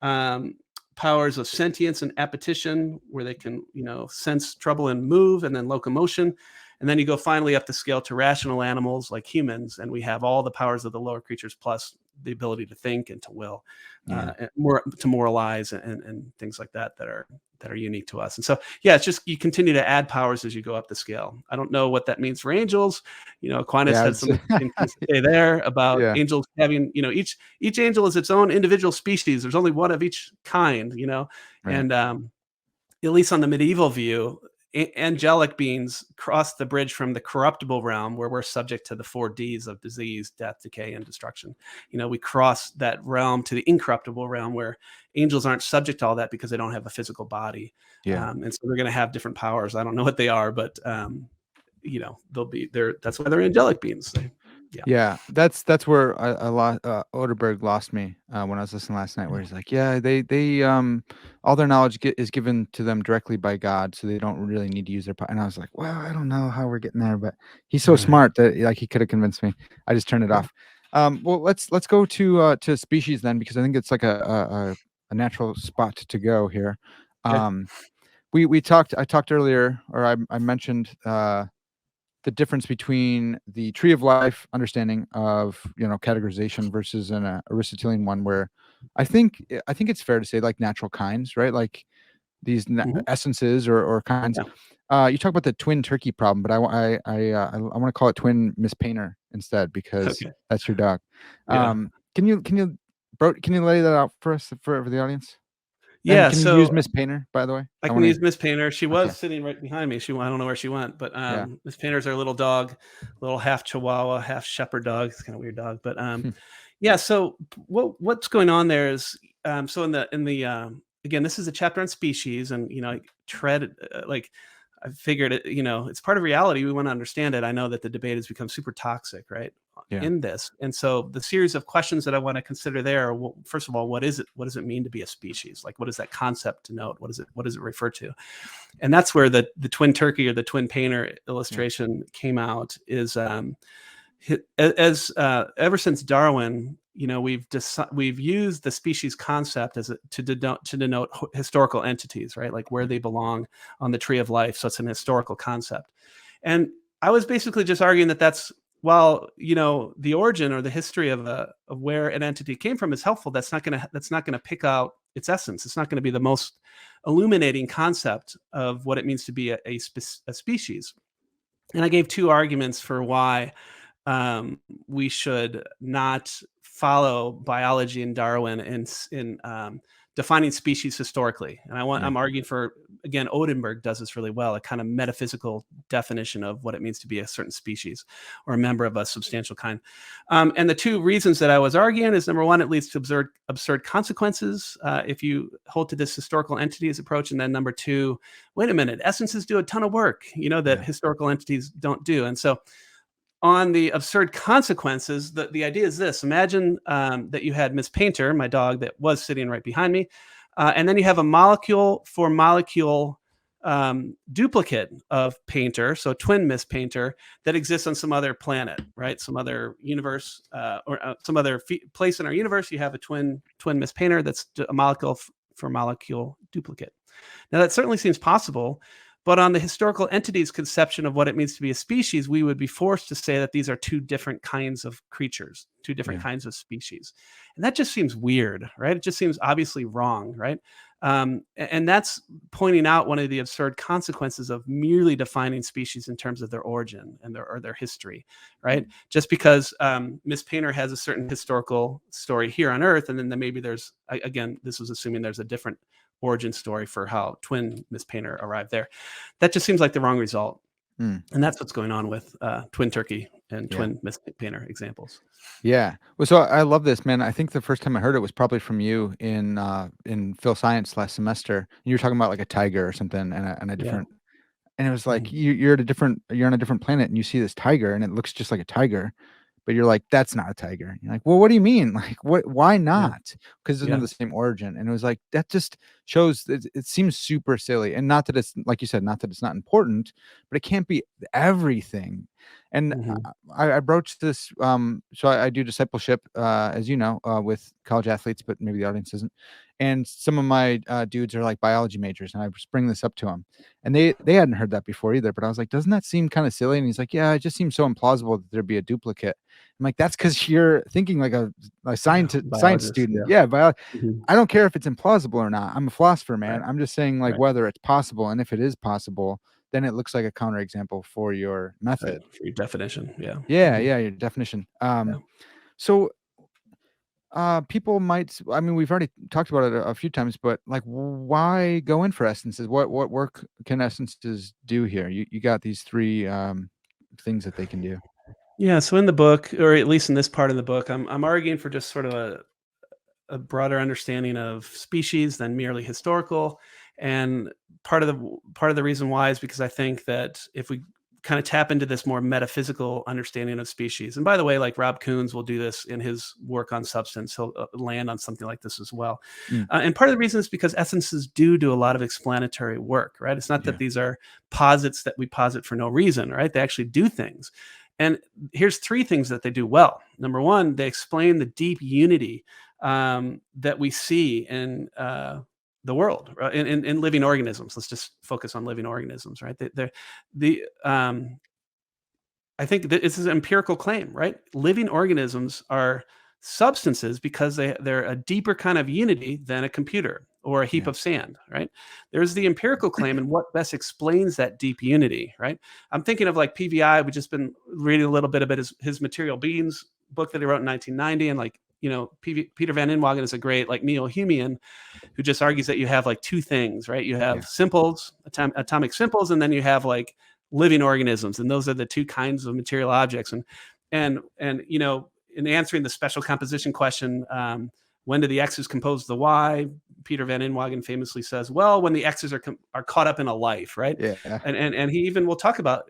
um, powers of sentience and appetition, where they can, sense trouble and move, and then locomotion. And then you go finally up the scale to rational animals like humans, and we have all the powers of the lower creatures plus the ability to think and to will, Yeah. and more to moralize and things like that are unique to us. And so, yeah, it's just you continue to add powers as you go up the scale. I don't know what that means for angels. Aquinas Yeah. had some interesting things to say there about Yeah. angels having, each angel is its own individual species. There's only one of each kind, Right. and at least on the medieval view, angelic beings cross the bridge from the corruptible realm, where we're subject to the 4 Ds of disease, death, decay, and destruction. We cross that realm to the incorruptible realm, where angels aren't subject to all that because they don't have a physical body. Yeah. And so they're going to have different powers. I don't know what they are, but they'll be there. That's why they're angelic beings. Yeah. Yeah, that's where Oderberg lost me when I was listening last night. Where he's like, "Yeah, they all their knowledge is given to them directly by God, so they don't really need to use their." And I was like, "Well, I don't know how we're getting there, but he's so Right. smart that like he could have convinced me." I just turned it Yeah. off. Well, let's go to species then, because I think it's like a natural spot to go here. Okay. Um, we talked. I talked earlier, or I mentioned the difference between the tree of life understanding of categorization versus an Aristotelian one, where I think it's fair to say like natural kinds, right? Like these Mhm. essences or kinds. Yeah. You talk about the twin turkey problem, but I want to call it twin Miss Painter instead because Okay. that's your dog. Yeah. Can you lay that out for us for the audience? And Yeah. can you use So Miss Painter, by the way? I I can want to. use Miss Painter. She was Okay. sitting right behind me. I don't know where she went, but Yeah. Miss Painter's our little dog, little half Chihuahua, half Shepherd dog. It's kind of weird dog, but yeah. So what's going on there is so in the again, this is a chapter on species, and I tread like I figured it, it's part of reality. We want to understand it. I know that the debate has become super toxic, right? Yeah. In this. And so the series of questions that I want to consider there are, well, first of all, what is it? What does it mean to be a species? Like, what does that concept denote? What does it refer to? And that's where the twin turkey or the twin painter illustration came out. Is as ever since Darwin, we've used the species concept to denote historical entities, right? Like where they belong on the tree of life. So it's an historical concept. And I was basically just arguing that that's, while the origin or the history of where an entity came from is helpful, that's not gonna pick out its essence. It's not going to be the most illuminating concept of what it means to be a species. And I gave two arguments for why we should not follow biology and Darwin in defining species historically. And I'm arguing for, again, Odenberg does this really well, a kind of metaphysical definition of what it means to be a certain species or a member of a substantial kind. And the two reasons that I was arguing is, number one, it leads to absurd consequences if you hold to this historical entities approach. And then number two, wait a minute, essences do a ton of work, that historical entities don't do. And so on the absurd consequences, the idea is this. Imagine that you had Miss Painter, my dog that was sitting right behind me, and then you have a molecule for molecule duplicate of Painter, so twin Miss Painter, that exists on some other planet, right? Some other universe or some other place in our universe. You have a twin Miss Painter that's a molecule for molecule duplicate. Now, that certainly seems possible. But on the historical entities conception of what it means to be a species, we would be forced to say that these are two different kinds of creatures, two different kinds of species. And that just seems weird, right? It just seems obviously wrong, right? And that's pointing out one of the absurd consequences of merely defining species in terms of their origin and their history, right? Just because Miss Painter has a certain historical story here on Earth, and then maybe there's, again, this was assuming there's a different origin story for how twin Miss Painter arrived there. That just seems like the wrong result. And that's what's going on with twin turkey and twin Miss Painter examples. Yeah. Well, so I love this, man. I think the first time I heard it was probably from you in Phil Science last semester. And you were talking about like a tiger or something and a different, and it was like you're on a different planet and you see this tiger and it looks just like a tiger. But you're like, that's not a tiger. You're like, well, what do you mean? Like, why not? Because it's not the same origin. And it was like, that just shows that it seems super silly. And not that it's, like you said, not that it's not important, but it can't be everything. And I broached this. So I do discipleship, as you know, with college athletes, but maybe the audience isn't. And some of my dudes are like biology majors, and I just bring this up to them, and they hadn't heard that before either. But I was like, doesn't that seem kind of silly? And he's like, yeah, it just seems so implausible that there'd be a duplicate. I'm like, that's because you're thinking like a science student. I don't care if it's implausible or not. I'm a philosopher, man. I'm just saying like whether it's possible, and if it is possible, then it looks like a counterexample for your method, for your definition. Your definition. So people might, I mean, we've already talked about it a few times, but like, why go in for essences? What work can essences do here? You got these three things that they can do. Yeah. So in the book, or at least in this part of the book, I'm arguing for just sort of a broader understanding of species than merely historical. And part of the reason why is because I think that if we kind of tap into this more metaphysical understanding of species, and by the way, like Rob Koons will do this in his work on substance, he'll land on something like this as well. And part of the reason is because essences do a lot of explanatory work, right? It's not that these are posits that we posit for no reason, right? They actually do things. And here's three things that they do well. Number one, they explain the deep unity that we see in the world, right? in living organisms. Let's just focus on living organisms, right? I think that this is an empirical claim, right? Living organisms are substances because they're a deeper kind of unity than a computer or a heap of sand, right? There's the empirical claim, and what best explains that deep unity, right? I'm thinking of like PVI. We've just been reading a little bit about his Material Beings book that he wrote in 1990, and like, Peter Van Inwagen is a great like neo-Humean who just argues that you have like two things, right? You have simples, atomic simples, and then you have like living organisms, and those are the two kinds of material objects. And in answering the special composition question, when do the X's compose the Y? Peter Van Inwagen famously says, well, when the X's are caught up in a life, right? Yeah. And he even will talk about,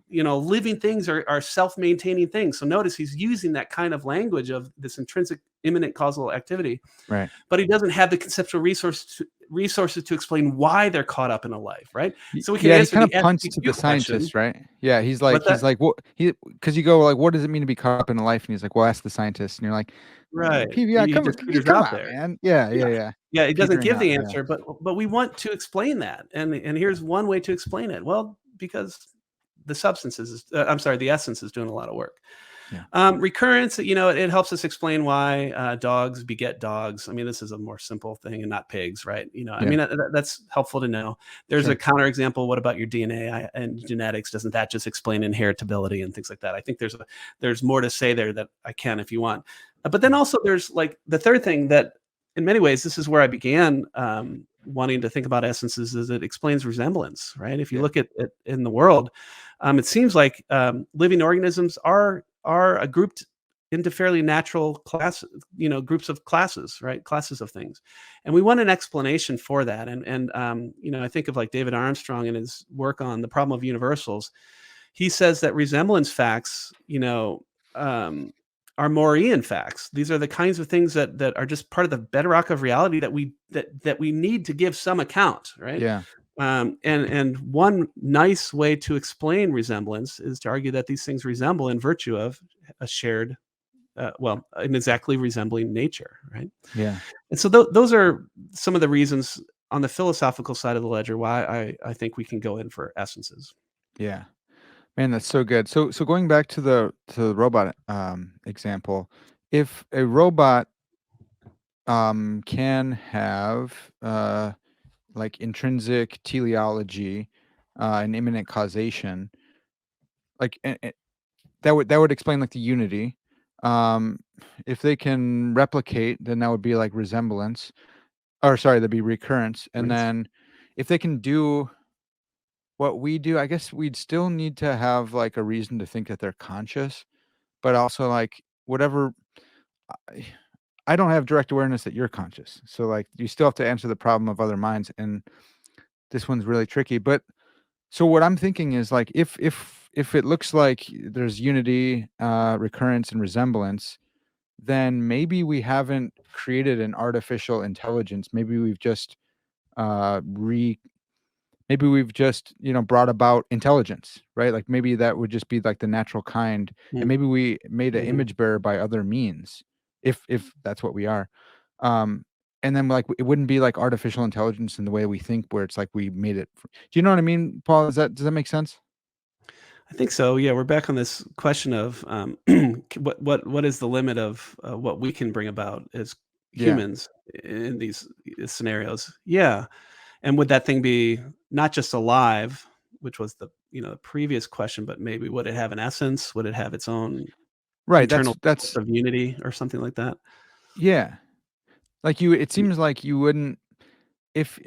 living things are self-maintaining things. So notice he's using that kind of language of this intrinsic imminent causal activity, Right. but he doesn't have the conceptual resources to explain why they're caught up in a life, right? So we can Yeah, he answer kind the of punts to the FAQ question. scientists, right? Yeah, What's that? he's like, what he because you go like, what does it mean to be caught up in a life? And he's like, well, ask the scientist. And you're like, Right. PVI, He just peters come out on, there. man. Yeah, Yeah. yeah, yeah. Yeah, it doesn't Petering give out. the Yeah, answer, but we want to explain that, and here's one way to explain it. Well, because the essence is doing a lot of work. yeah, Recurrence, it helps us explain why dogs beget dogs. I mean, this is a more simple thing and not pigs, right? I yeah. mean, that's helpful to know. There's a Sure. counterexample. What about your DNA and genetics? Doesn't that just explain inheritability and things like that? I think there's more to say there that I can if you want. But then Yeah, also there's like the third thing that, in many ways, this is where I began wanting to think about essences, is it explains resemblance, right? If you yeah, look at it in the world, it seems like living organisms are grouped into fairly natural groups of classes, right? Classes of things, and we want an explanation for that. And I think of like David Armstrong and his work on the problem of universals. He says that resemblance facts, um, are Maurean facts. These are the kinds of things that are just part of the bedrock of reality that we need to give some account, right? yeah, And one nice way to explain resemblance is to argue that these things resemble in virtue of a shared, an exactly resembling nature, right? yeah, And so those are some of the reasons on the philosophical side of the ledger why I think we can go in for essences. yeah. Man, that's so good. So going back to the robot example, if a robot can have like intrinsic teleology and imminent causation, like that would explain like the unity. Um, if they can replicate, then that would be like resemblance, or sorry, that'd be recurrence. And Right. then if they can do what we do, I guess we'd still need to have like a reason to think that they're conscious, but also like whatever. I, I don't have direct awareness that you're conscious, so like you still have to answer the problem of other minds, and this one's really tricky. But so what I'm thinking is like if it looks like there's unity, recurrence, and resemblance, then maybe we haven't created an artificial intelligence. Maybe we've just uh, re maybe we've just brought about intelligence, right? Like maybe that would just be like the natural kind, and maybe we made an Mm-hmm. image bearer by other means, if that's what we are. Um, and then like it wouldn't be like artificial intelligence in the way we think, where it's like we made it. Do you know what I mean, Paul? Does that make sense? I think so. Yeah, we're back on this question of what is the limit of what we can bring about as Yeah. humans in these scenarios. Yeah, and would that thing be not just alive, which was the previous question, but maybe would it have an essence? Would it have its own Right. internal That's of unity or something like that? yeah. Like it seems like you wouldn't if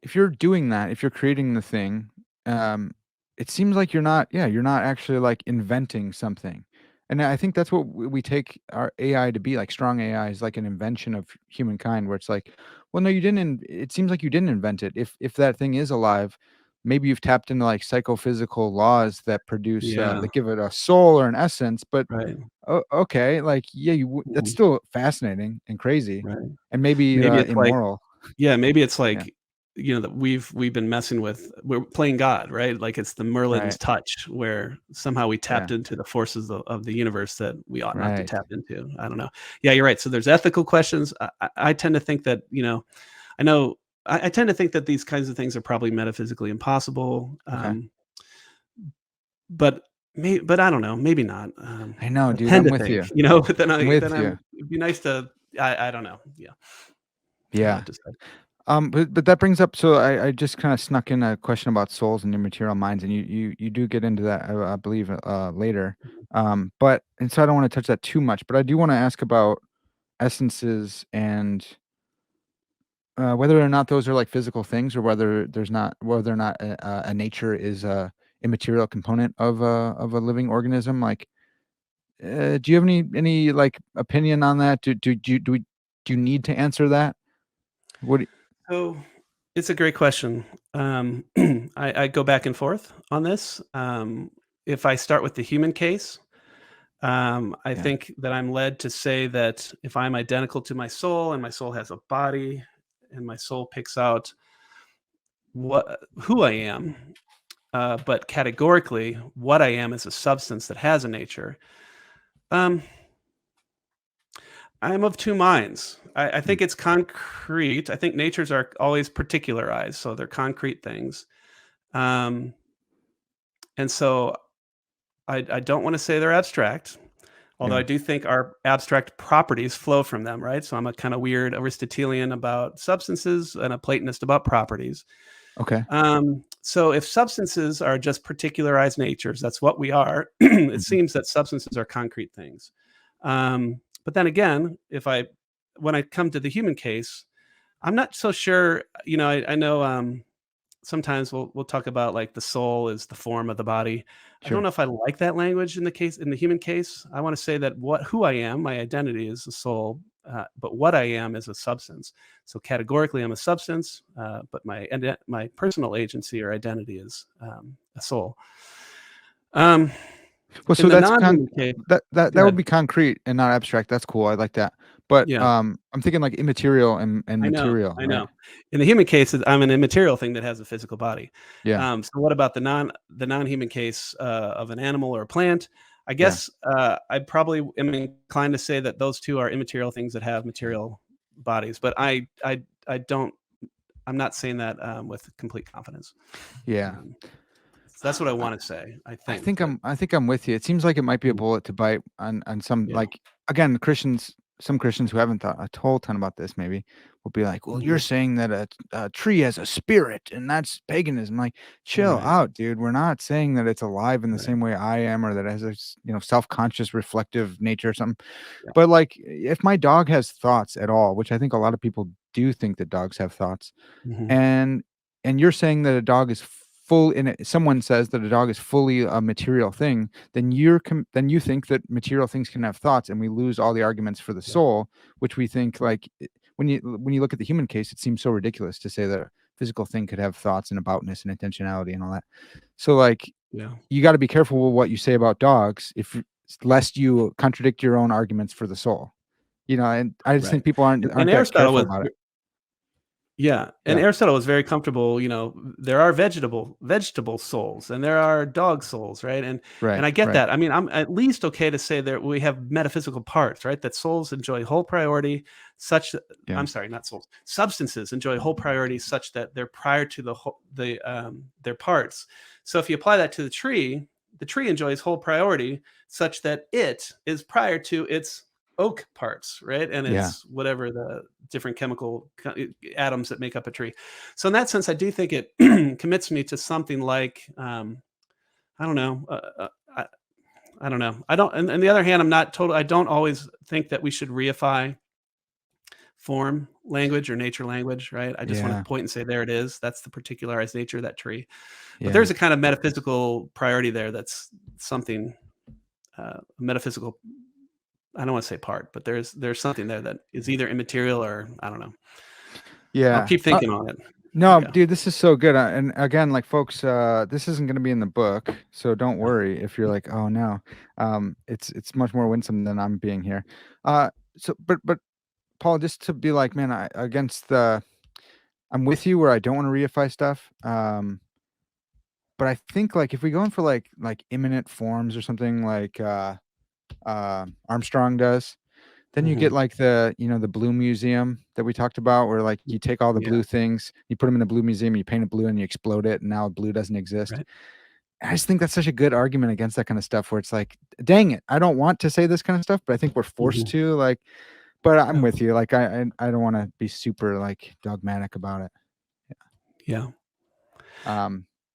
if you're doing that, if you're creating the thing, um, it seems like you're not actually like inventing something. And I think that's what we take our AI to be. Like strong AI is like an invention of humankind, where it's like, well, no, you didn't. It seems like you didn't invent it. If that thing is alive, maybe you've tapped into like psychophysical laws that produce Yeah, that give it a soul or an essence. But right. okay, like yeah, that's Mhm, still fascinating and crazy, right. and maybe Maybe it's like immoral. Yeah, maybe it's Yeah. like, that we've been messing with we're playing God, right? Like it's the Merlin's Right. touch where somehow we Yeah. tapped into the forces of the universe that we ought not to Right. tap into. I don't know. Yeah, you're right. So there's ethical questions. I tend to think that, I know I tend to think that these kinds of things are probably metaphysically impossible. Okay. But I don't know, maybe not. I know, I dude. tend I'm to with think, you. but then I'm I then with I'm you. it'd be nice to I don't know. Yeah. I don't know Yeah. what to say. But that brings up. So I just kind of snuck in a question about souls and immaterial minds, and you do get into that, I believe, later. But and so I don't want to touch that too much, but I do want to ask about essences and whether or not those are like physical things, or whether or not a nature is a immaterial component of a living organism. Like, do you have any like opinion on that? Do we do you need to answer that? What? So it's a great question. I go back and forth on this. If I start with the human case, I Yeah. think that I'm led to say that if I'm identical to my soul and my soul has a body and my soul picks out who I am, but categorically what I am is a substance that has a nature. Um, I'm of two minds. I Mm. think it's concrete. I think natures are always particularized, so they're concrete things. Um, and so I don't want to say they're abstract, although Yeah. I do think our abstract properties flow from them, right? So I'm a kind of weird Aristotelian about substances and a Platonist about properties. Okay. So if substances are just particularized natures, that's what we are. It Mhm. seems that substances are concrete things. But then again, when I come to the human case, I'm not so sure. I know sometimes we'll talk about like the soul is the form of the body. I don't Sure. know if I like that language in the human case. I want to say that who I am, my identity is the soul, but what I am is a substance. So categorically, I'm a substance, but my personal agency or identity is a soul. Um, Well, in so the that's non-human case, that go would ahead. be concrete and not abstract. That's cool. I like that. But Yeah. I'm thinking like immaterial and I know, material, I right? know. In the human case, I'm an immaterial thing that has a physical body. Yeah. So what about the non-human case of an animal or a plant? I Yeah. guess I probably am inclined to say that those two are immaterial things that have material bodies, but I don't. I'm not saying that with complete confidence. Yeah. Um, so that's what I want to say. I I think think that. I'm with you. It seems like it might be a Mm, bullet to bite on some yeah. like again Christians. Some Christians who haven't thought a whole ton about this maybe will be like, "Well, you're Mhm. saying that a tree has a spirit, and that's paganism." Like, chill Right. out, dude. We're not saying that it's alive in the Right. same way I am, or that it has a self-conscious, reflective nature or something. Yeah. But like, if my dog has thoughts at all, which I think a lot of people do think that dogs have thoughts, Mhm. and you're saying that a dog is full in it someone says that a dog is fully a material thing, then then you think that material things can have thoughts, and we lose all the arguments for the Yeah. soul, which we think like when you look at the human case, it seems so ridiculous to say that a physical thing could have thoughts and aboutness and intentionality and all that. So like Yeah. you got to be careful with what you say about dogs if lest you contradict your own arguments for the soul. And I just Right. think people And aren't that Aristotle careful was. about it. Yeah, and Yeah. Aristotle was very comfortable, there are vegetable souls and there are dog souls, right? And Right. I get Right. that. I mean, I'm at least okay to say that we have metaphysical parts, right? That souls enjoy whole priority such that Yeah. I'm sorry, not souls. Substances enjoy whole priority such that they're prior to their parts. So if you apply that to the tree enjoys whole priority such that it is prior to its oak parts, right? And Yeah. it's whatever the different chemical atoms that make up a tree. So in that sense, I do think it commits me to something like I don't know. I don't know. I don't. And on the other hand, I'm not total. I don't always think that we should reify form language or nature language, right? I just want to Yeah. point and say there it is. That's the particularized nature of that tree. But Yeah. there's a kind of metaphysical priority there. That's something metaphysical. I don't want to say part, but there's something there that is either immaterial or I don't know. I'll Yeah. keep thinking on it. No, Yeah. dude, this is so good. And again, like folks, this isn't going to be in the book, so don't Yeah. worry if you're like, "Oh no." It's much more winsome than I'm being here. Uh, but Paul, just to be like, man, I'm with you where I don't want to reify stuff. But I think like if we go in for like imminent forms or something like Armstrong does, then you get Mhm. like the blue museum that we talked about where like you take all the Yeah, blue things, you put them in a blue museum, you paint it blue and you explode it, and now blue doesn't exist. right. I just think that's such a good argument against that kind of stuff where it's like, dang it, I don't want to say this kind of stuff, but I think we're forced Mhm. to like, but I'm Yeah, with you. Like I don't want to be super like dogmatic about it. yeah.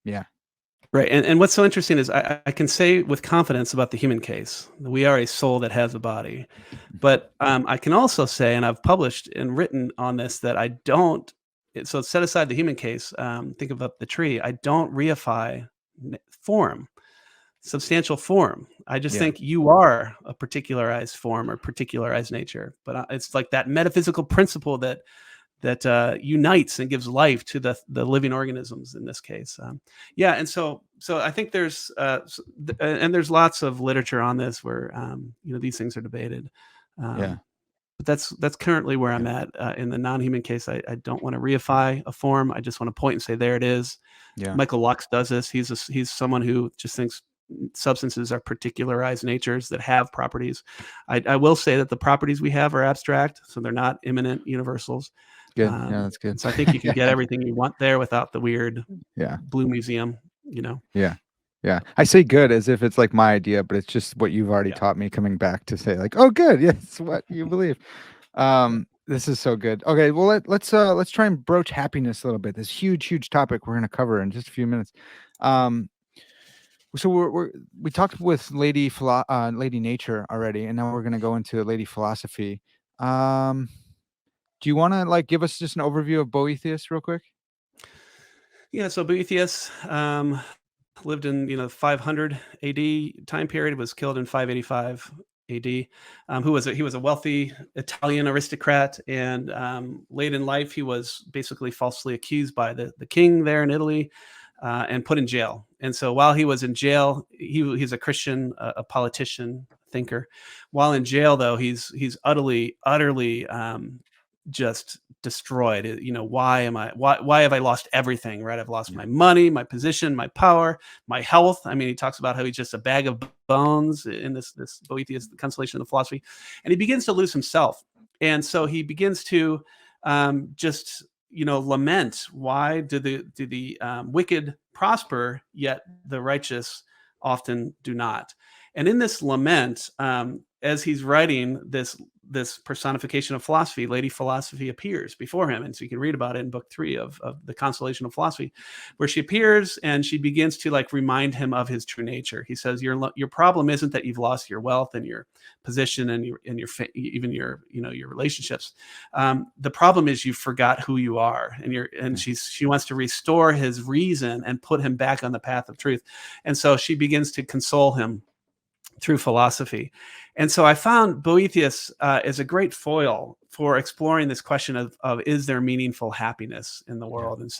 Yeah. Right, and what's so interesting is I can say with confidence about the human case, that we are a soul that has a body. But, I can also say, and I've published and written on this, that I don't so set aside the human case, think about the tree. I don't reify form. substantial form. I just Yeah. think you are a particularized form or particularized nature. But it's like that metaphysical principle that unites and gives life to the living organisms in this case. Yeah, and so I think and there's lots of literature on this where these things are debated. Yeah. But that's currently where I'm Yeah. at in the non-human case. I don't want to reify a form. I just want to point and say there it is. Yeah. Michael Lux does this. He's someone who just thinks substances are particularized natures that have properties. I will say that the properties we have are abstract, so they're not immanent universals. Good. Yeah, that's good. And so I think you can Yeah. get everything you want there without the weird Yeah. blue museum. Yeah. Yeah. I say good as if it's like my idea, but it's just what you've already Yeah. taught me coming back to say like, oh good, yes, it's what you believe. This is so good. Okay, well let's try and broach happiness a little bit. This huge topic we're gonna cover in just a few minutes. Um so we talked with Lady Nature already, and now we're gonna go into Lady Philosophy. Um do you wanna like give us just an overview of Boethius real quick? Yeah, so Boethius lived in 500 AD time period. Was killed in 585 AD. He was a wealthy Italian aristocrat, and late in life he was basically falsely accused by the king there in Italy, and put in jail. And so while he was in jail, he's a Christian, a politician, thinker. While in jail, though, he's utterly just destroyed. Why have I lost everything? Right, I've lost Yeah. my money, my position, my power, my health. I mean, he talks about how he's just a bag of bones in this Boethius, the Consolation of Philosophy, and he begins to lose himself. And so he begins to just lament, why do the wicked prosper, yet the righteous often do not. And in this lament, as he's writing this personification of philosophy, Lady Philosophy appears before him. And so you can read about it in book 3 of the Consolation of Philosophy, where she appears and she begins to like remind him of his true nature. He says, your problem isn't that you've lost your wealth and your position and even your your relationships. The problem is you forgot who you are, and she wants to restore his reason and put him back on the path of truth. And so she begins to console him through philosophy. And so I found Boethius as a great foil for exploring this question of is there meaningful happiness in the Yeah. world? And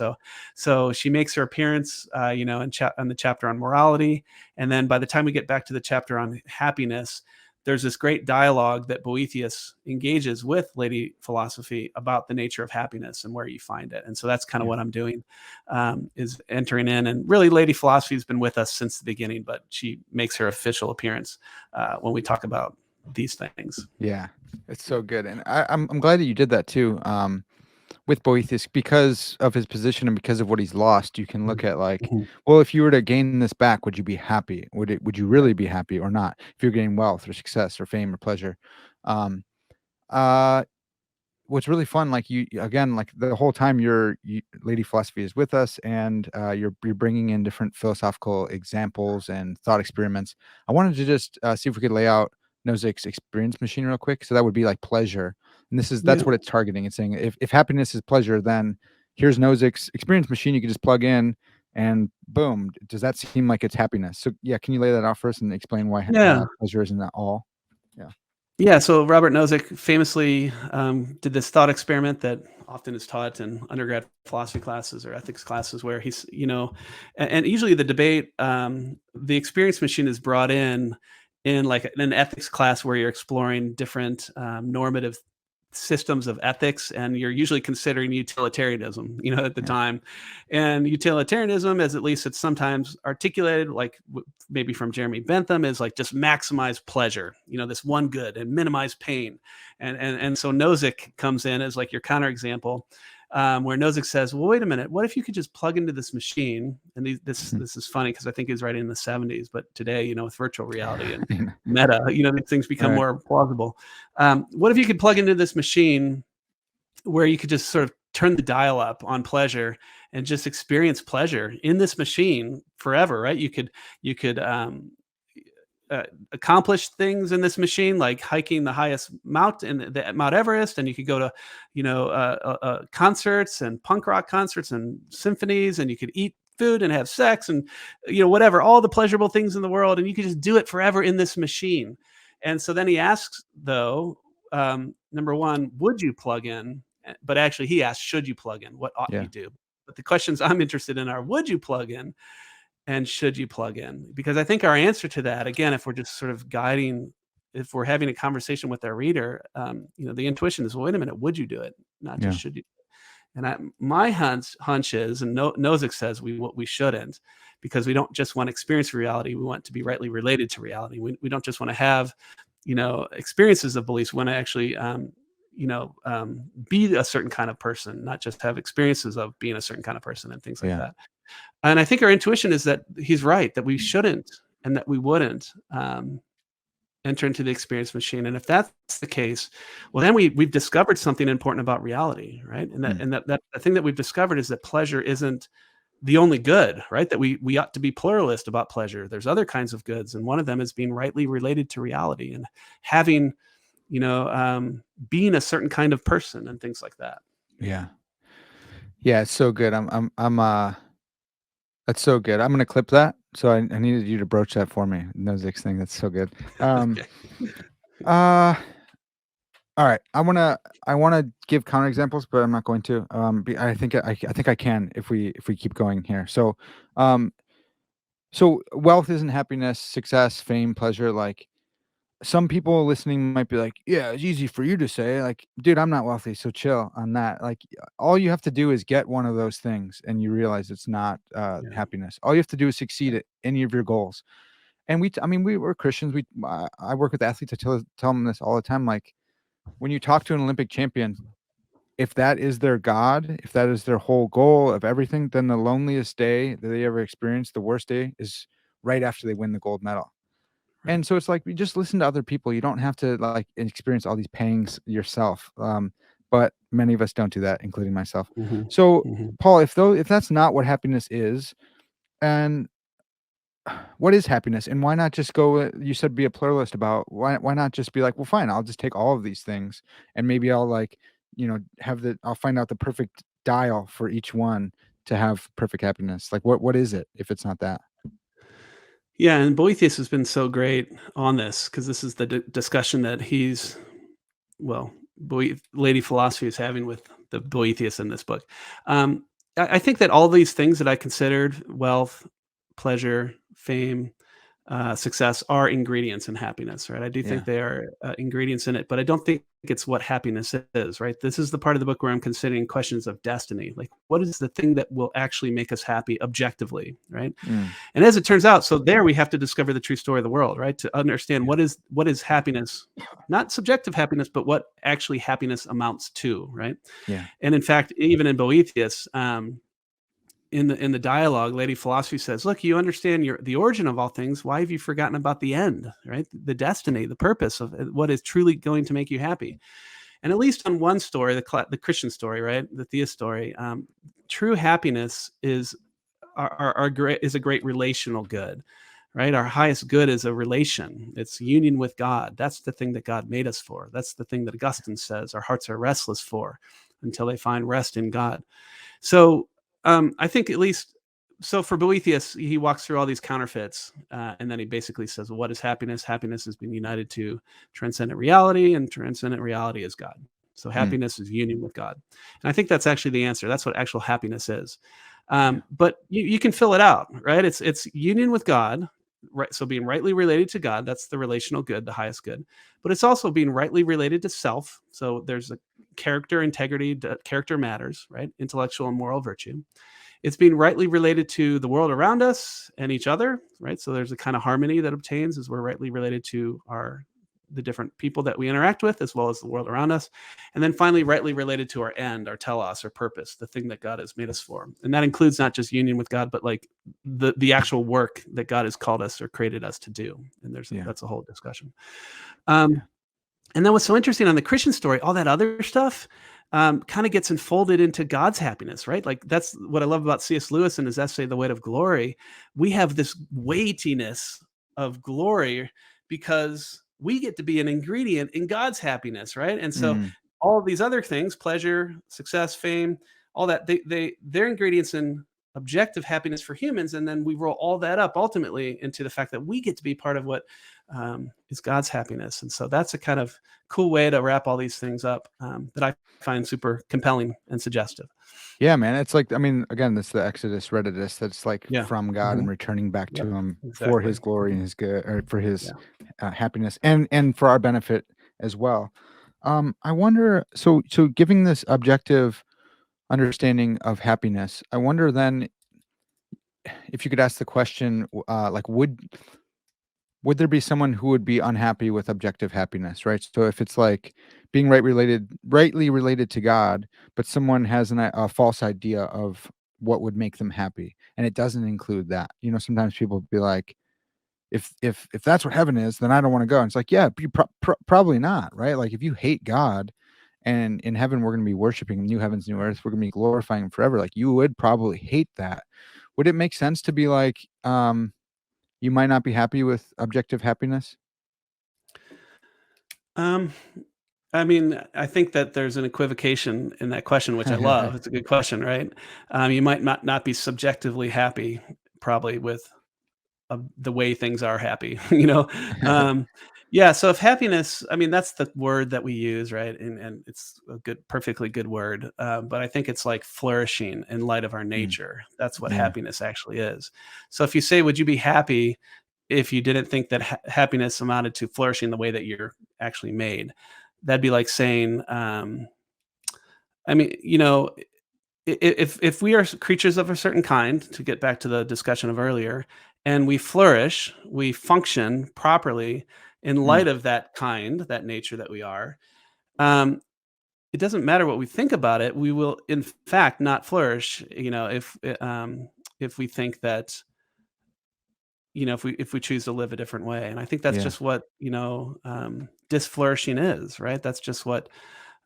so she makes her appearance, in the chapter on morality. And then by the time we get back to the chapter on happiness, there's this great dialogue that Boethius engages with Lady Philosophy about the nature of happiness and where you find it. And so that's kind of Yeah. what I'm doing, is entering in. And really, Lady Philosophy has been with us since the beginning, but she makes her official appearance when we talk about these things. Yeah. It's so good. And I'm glad that you did that too. With Boethius, because of his position and because of what he's lost, you can look at like, Mhm. well, if you were to gain this back, would you be happy? Would you really be happy or not? If you're getting wealth or success or fame or pleasure. Um, uh, what's really fun, like again, like the whole time Lady Philosophy is with us, and you're bringing in different philosophical examples and thought experiments. I wanted to just see if we could lay out Nozick's experience machine real quick. So that would be like pleasure, and that's Yeah. what it's targeting. It's saying if happiness is pleasure, then here's Nozick's experience machine. You can just plug in, and boom. Does that seem like it's happiness? So yeah, can you lay that out first and explain why Yeah. pleasure isn't at all? Yeah. Yeah, so Robert Nozick famously did this thought experiment that often is taught in undergrad philosophy classes or ethics classes, where and usually the debate, the experience machine is brought in like an ethics class where you're exploring different normative systems of ethics, and you're usually considering utilitarianism at the Yeah. time. And utilitarianism, as at least it's sometimes articulated, like maybe from Jeremy Bentham, is like just maximize pleasure, this one good, and minimize pain. And so Nozick comes in as like your counterexample, where Nozick says, well, wait a minute, what if you could just plug into this machine? And this is funny because I think he was writing in the 70s, but today, with virtual reality and meta, these things become Right. more plausible. What if you could plug into this machine where you could just sort of turn the dial up on pleasure and just experience pleasure in this machine forever, right? You could accomplish things in this machine, like hiking the highest mountain, the Mount Everest, and you could go to, concerts and punk rock concerts and symphonies, and you could eat food and have sex and, whatever, all the pleasurable things in the world, and you could just do it forever in this machine. And so then he asks, though, number one, would you plug in? But actually, he asks, should you plug in? What ought Yeah. you do? But the questions I'm interested in are, would you plug in and should you plug in? Because I think our answer to that, again, if we're just sort of guiding, if we're having a conversation with our reader, the intuition is, well, wait a minute, would you do it? Not just Yeah. should you. And my hunch is, and Nozick says we shouldn't, because we don't just want to experience reality. We want to be rightly related to reality. We don't just want to have, experiences of beliefs. We want to actually, be a certain kind of person, not just have experiences of being a certain kind of person and things like Yeah. that. And I think our intuition is that he's right, that we shouldn't and that we wouldn't enter into the experience machine. And if that's the case, well, then we've discovered something important about reality, right? And that the thing that we've discovered is that pleasure isn't the only good, right? That we ought to be pluralist about pleasure. There's other kinds of goods, and one of them is being rightly related to reality and having, being a certain kind of person and things like that. Yeah. Yeah, it's so good. That's so good. I'm gonna clip that. So I needed you to broach that for me. Nozick's thing. That's so good. Okay. Uh, all right. I wanna give counterexamples, but I'm not going to. I think I can if we keep going here. So wealth isn't happiness, success, fame, pleasure. Like some people listening might be like, "Yeah, it's easy for you to say." Like, dude, I'm not wealthy, so chill on that. Like, all you have to do is get one of those things, and you realize it's not Yeah. happiness. All you have to do is succeed at any of your goals. And I mean, we were Christians. I work with athletes. I tell them this all the time. Like, when you talk to an Olympic champion, if that is their God, if that is their whole goal of everything, then the loneliest day that they ever experience, the worst day, is right after they win the gold medal. Right. And so it's like, you just listen to other people. You don't have to like experience all these pangs yourself. But many of us don't do that, including myself. Hmm. So, Hmm. Paul, if that's not what happiness is, and what is happiness, and why not just go? You said be a pluralist about why not just be like, well, fine, I'll just take all of these things, and maybe I'll like, I'll find out the perfect dial for each one to have perfect happiness. Like, what is it if it's not that? Yeah, and Boethius has been so great on this because this is the discussion that well, Lady Philosophy is having with the Boethius in this book. I think that all these things that I considered, wealth, pleasure, fame, success, are ingredients in happiness, right? I do Yeah. think they are ingredients in it, but I don't think it's what happiness is, right? This is the part of the book where I'm considering questions of destiny. Like, what is the thing that will actually make us happy objectively, right? Mm, And as it turns out, so there we have to discover the true story of the world, right? To understand yeah. what is happiness, not subjective happiness, but what actually happiness amounts to, right? Yeah. And in fact, even in Boethius, in the dialogue, Lady Philosophy says, "Look, you understand the origin of all things. Why have you forgotten about the end, right? The destiny, the purpose of what is truly going to make you happy." And at least on one story, the Christian story, right, the theist story, true happiness is is a great relational good, right? Our highest good is a relation. It's union with God. That's the thing that God made us for. That's the thing that Augustine says our hearts are restless for until they find rest in God. So I think at least, so for Boethius, he walks through all these counterfeits, and then he basically says, well, what is happiness? Happiness is being united to transcendent reality, and transcendent reality is God. So Mm, happiness is union with God. And I think that's actually the answer. That's what actual happiness is. yeah. But you can fill it out, right? It's union with God, right? So being rightly related to God, that's the relational good, the highest good. But it's also being rightly related to self. So there's a character, integrity, character matters, right? Intellectual and moral virtue. It's being rightly related to the world around us and each other, right? So there's a kind of harmony that obtains as we're rightly related to the different people that we interact with, as well as the world around us. And then finally, rightly related to our end, our telos, our purpose, the thing that God has made us for. And that includes not just union with God, but like the actual work that God has called us or created us to do. And Yeah. that's a whole discussion. Yeah. Um, and then what's so interesting on the Christian story, all that other stuff kind of gets enfolded into God's happiness, right? Like that's what I love about C.S. Lewis in his essay, The Weight of Glory. We have this weightiness of glory because we get to be an ingredient in God's happiness, right? And so Mm, all of these other things, pleasure, success, fame, all that, they're ingredients in objective happiness for humans, and then we roll all that up ultimately into the fact that we get to be part of what is God's happiness. And so that's a kind of cool way to wrap all these things up that I find super compelling and suggestive. Yeah, man. It's like, I mean, again, that's the Exodus Redditus. That's like Yeah. from God and Hmm. returning back Yep. to Him for Exactly. His glory and Mhm. His good, or for His Yeah. happiness, and for our benefit as well. I wonder. So giving this objective understanding of happiness, I wonder then if you could ask the question, like, would there be someone who would be unhappy with objective happiness, right? So if it's like being rightly related to God, but someone has a false idea of what would make them happy, and it doesn't include that. Sometimes people be like, if that's what heaven is, then I don't want to go. And it's like, yeah, probably not, right? Like if you hate God, and in heaven we're going to be worshiping new heavens, new earth, we're going to be glorifying Him forever. Like you would probably hate that. Would it make sense to be like, you might not be happy with objective happiness? Um, I mean, I think that there's an equivocation in that question, which I love. It's a good question, right? You might not be subjectively happy, probably with the way things are happy, you know? Um, yeah, so if happiness, I mean, that's the word that we use, right? And it's a good, perfectly good word. But I think it's like flourishing in light of our Mm, nature. That's what yeah, happiness actually is. So if you say, would you be happy if you didn't think that happiness amounted to flourishing the way that you're actually made? That'd be like saying, I mean, if we are creatures of a certain kind, to get back to the discussion of earlier, and we flourish, we function properly in mm, light of that kind, that nature that we are, um, it doesn't matter what we think about it. We will, in fact, not flourish. If we think that, if we choose to live a different way, and I think that's yeah, just what disflourishing is, right? That's just what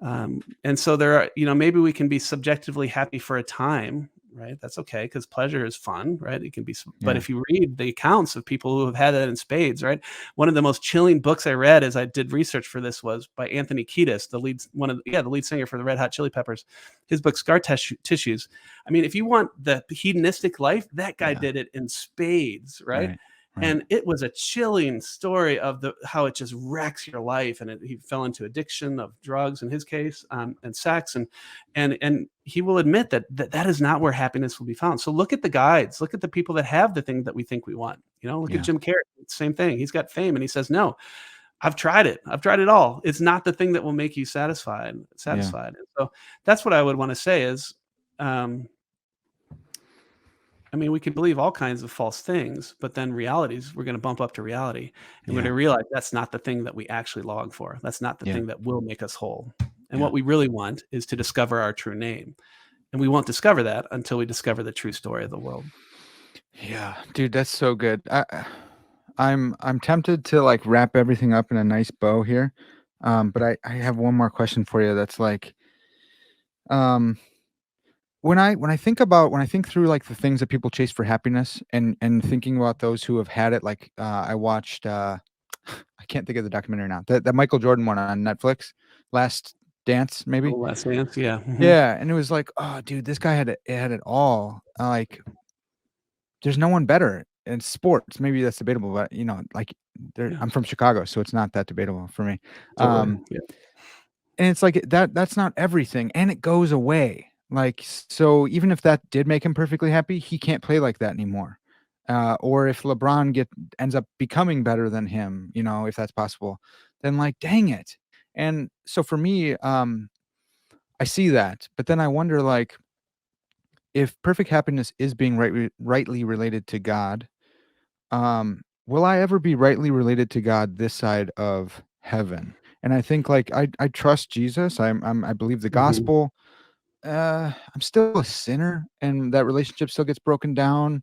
and so there are, maybe we can be subjectively happy for a time, right? That's okay because pleasure is fun, right? It can be, but yeah. if you read the accounts of people who have had that in spades, right? One of the most chilling books I read as I did research for this was by Anthony Kiedis, the lead singer for the Red Hot Chili Peppers. His book Tissues. I mean, if you want the hedonistic life, that guy Yeah. did it in spades, right? Right. Right. And it was a chilling story of how it just wrecks your life, and he fell into addiction of drugs in his case, and sex, and he will admit that is not where happiness will be found. So look at the guides, look at the people that have the thing that we think we want. Look at Yeah. Jim Carrey, same thing. He's got fame, and he says, "No, I've tried it all. It's not the thing that will make you satisfied." Yeah. Satisfied. And so that's what I would want to say is. Um, I mean, we can believe all kinds of false things, but then realities, we're going to bump up to reality, and we're going Yeah. to realize that's not the thing that we actually long for. That's not the Yeah. thing that will make us whole. And Yeah. what we really want is to discover our true name. And we won't discover that until we discover the true story of the world. Yeah. Dude, that's so good. I'm tempted to like wrap everything up in a nice bow here. But I have one more question for you that's like, um when I think through like the things that people chase for happiness, and thinking about those who have had it, like I watched I can't think of the documentary now. That Michael Jordan one on Netflix, Last Dance, Oh, maybe. last dance, yeah. Mhm. Yeah, and it was like, oh, dude, this guy had it all. Like, there's no one better in sports. Maybe that's debatable, but like, Yeah, I'm from Chicago, so it's not that debatable for me. totally. Um, Yeah. and it's like that's not everything, and it goes away. Like, so even if that did make him perfectly happy, he can't play like that anymore. Or if LeBron ends up becoming better than him, if that's possible, then like, dang it. And so for me, I see that, but then I wonder, like, if perfect happiness is being rightly related to God, will I ever be rightly related to God this side of heaven? And I think, like, I trust Jesus. I believe the Mhm. gospel. I'm still a sinner, and that relationship still gets broken down.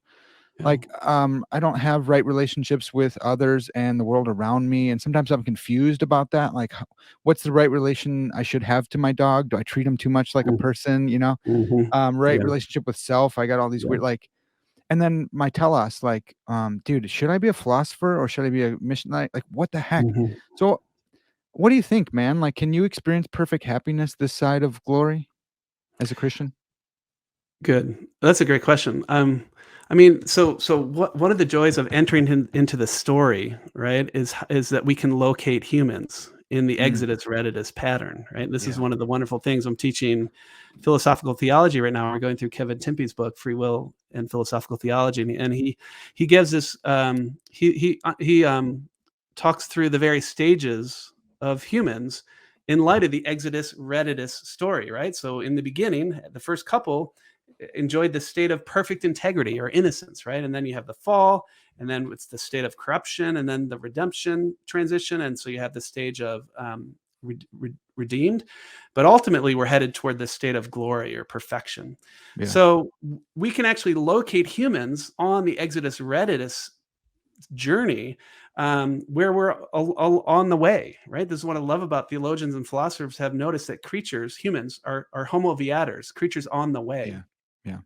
Yeah. Like, I don't have right relationships with others and the world around me, and sometimes I'm confused about that. Like, what's the right relation I should have to my dog? Do I treat him too much like a Mhm. person? Mhm. Right Yeah. relationship with self. I got all these Yeah. weird, like, and then my telos, like, dude, should I be a philosopher or should I be a missionary? Like, what the heck? Mhm. So, what do you think, man? Like, can you experience perfect happiness this side of glory as a Christian? Good. That's a great question. I mean, so what one of the joys of entering into the story, right, is that we can locate humans in the Mm, Exodus Reditus pattern, right? This is yeah. one of the wonderful things. I'm teaching philosophical theology right now. We're going through Kevin Timpe's book, Free Will and Philosophical Theology, and he gives this he talks through the various stages of humans in light of the Exodus Reditus story, right? So in the beginning, the first couple enjoyed the state of perfect integrity or innocence, right? And then you have the fall, and then it's the state of corruption, and then the redemption transition. And so you have the stage of redeemed, but ultimately we're headed toward this state of glory or perfection. Yeah. So we can actually locate humans on the Exodus Reditus journey where we're on the way, right? This is what I love about theologians and philosophers have noticed that creatures, humans, are homo viators, creatures on the way. Yeah. Yeah.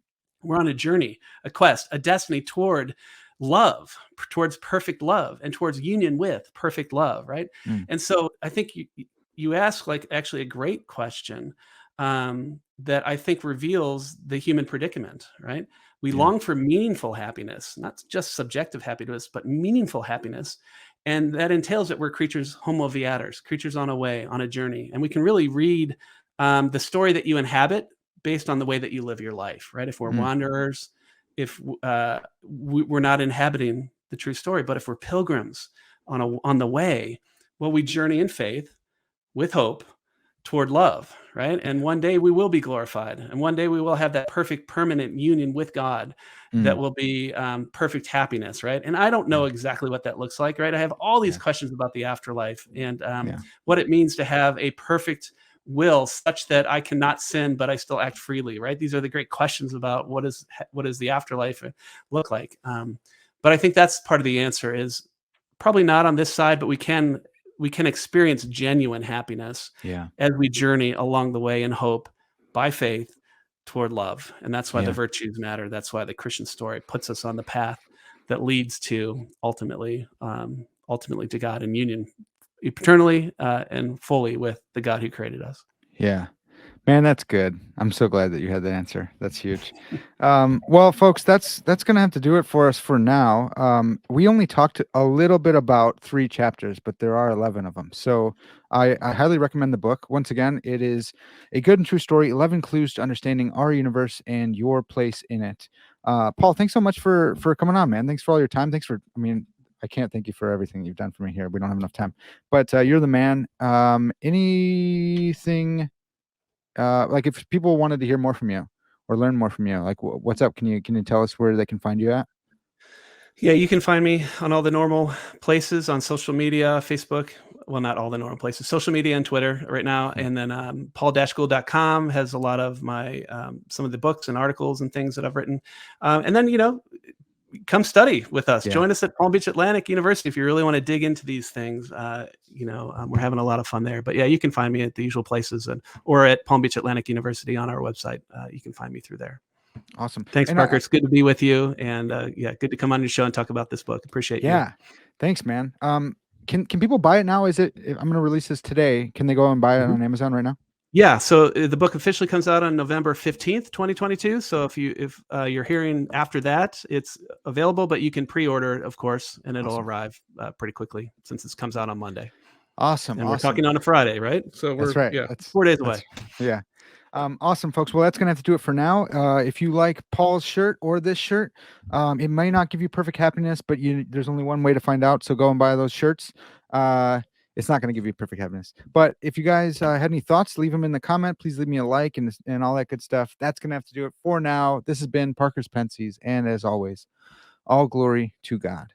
We're on a journey, a quest, a destiny toward love, towards perfect love, and towards union with perfect love, right? Mm, And so I think you ask like actually a great question that I think reveals the human predicament, right? We yeah. long for meaningful happiness, not just subjective happiness, but meaningful happiness. And that entails that we're creatures homo viators, creatures on a way, on a journey. And we can really read the story that you inhabit based on the way that you live your life, right? If we're Mm, wanderers, if we're not inhabiting the true story, but if we're pilgrims on the way, well, we journey in faith with hope toward love, right? And one day we will be glorified, and one day we will have that perfect, permanent union with God that mm, will be perfect happiness, right? And I don't yeah. know exactly what that looks like, right? I have all these Yeah. questions about the afterlife and Yeah. what it means to have a perfect will such that I cannot sin, but I still act freely, right? These are the great questions about what is the afterlife look like. But I think that's part of the answer is probably not on this side, but we can experience genuine happiness Yeah. as we journey along the way in hope by faith toward love. And that's why the Yeah. virtues matter. That's why the Christian story puts us on the path that leads to ultimately to God in union eternally and fully with the God who created us. Yeah. Man, that's good. I'm so glad that you had the answer. That's huge. Well, folks, that's gonna have to do it for us for now. We only talked a little bit about 3 chapters, but there are 11 of them. So I highly recommend the book. Once again, it is a good and true story. 11 clues to understanding our universe and your place in it. Paul, thanks so much for coming on, man. Thanks for all your time. Thanks for. I mean, I can't thank you for everything you've done for me here. We don't have enough time, but you're the man. Anything? Like if people wanted to hear more from you or learn more from you, like what's up? Can you tell us where they can find you at? Yeah, you can find me on all the normal places on social media, Facebook. Well, not all the normal places, social media and Twitter right now. Yeah. And then paul-gould.com has a lot of my some of the books and articles and things that I've written. And then, come study with us. Yeah. Join us at Palm Beach Atlantic University if you really want to dig into these things. We're having a lot of fun there. But yeah, you can find me at the usual places or at Palm Beach Atlantic University on our website. You can find me through there. Awesome. Thanks, And Parker. It's good to be with you. And yeah, good to come on your show and talk about this book. Appreciate you. yeah, thanks, man. Can people buy it now? I'm going to release this today. Can they go and buy it Mhm. on Amazon right now? Yeah, so the book officially comes out on November 15th, 2022. So if you're hearing after that, it's available, but you can pre-order, of course, and it'll Awesome. arrive pretty quickly since it comes out on Monday. Awesome. And we're Awesome. talking on a Friday, right? So That's we're right. yeah, 4 days away. That's yeah. Awesome, folks. Well, that's gonna have to do it for now. If you like Paul's shirt or this shirt, it may not give you perfect happiness, but there's only one way to find out. So go and buy those shirts. It's not gonna give you perfect happiness. But if you guys had any thoughts, leave them in the comment. Please leave me a like and all that good stuff. That's gonna have to do it for now. This has been Parker's Pensées, and as always, all glory to God.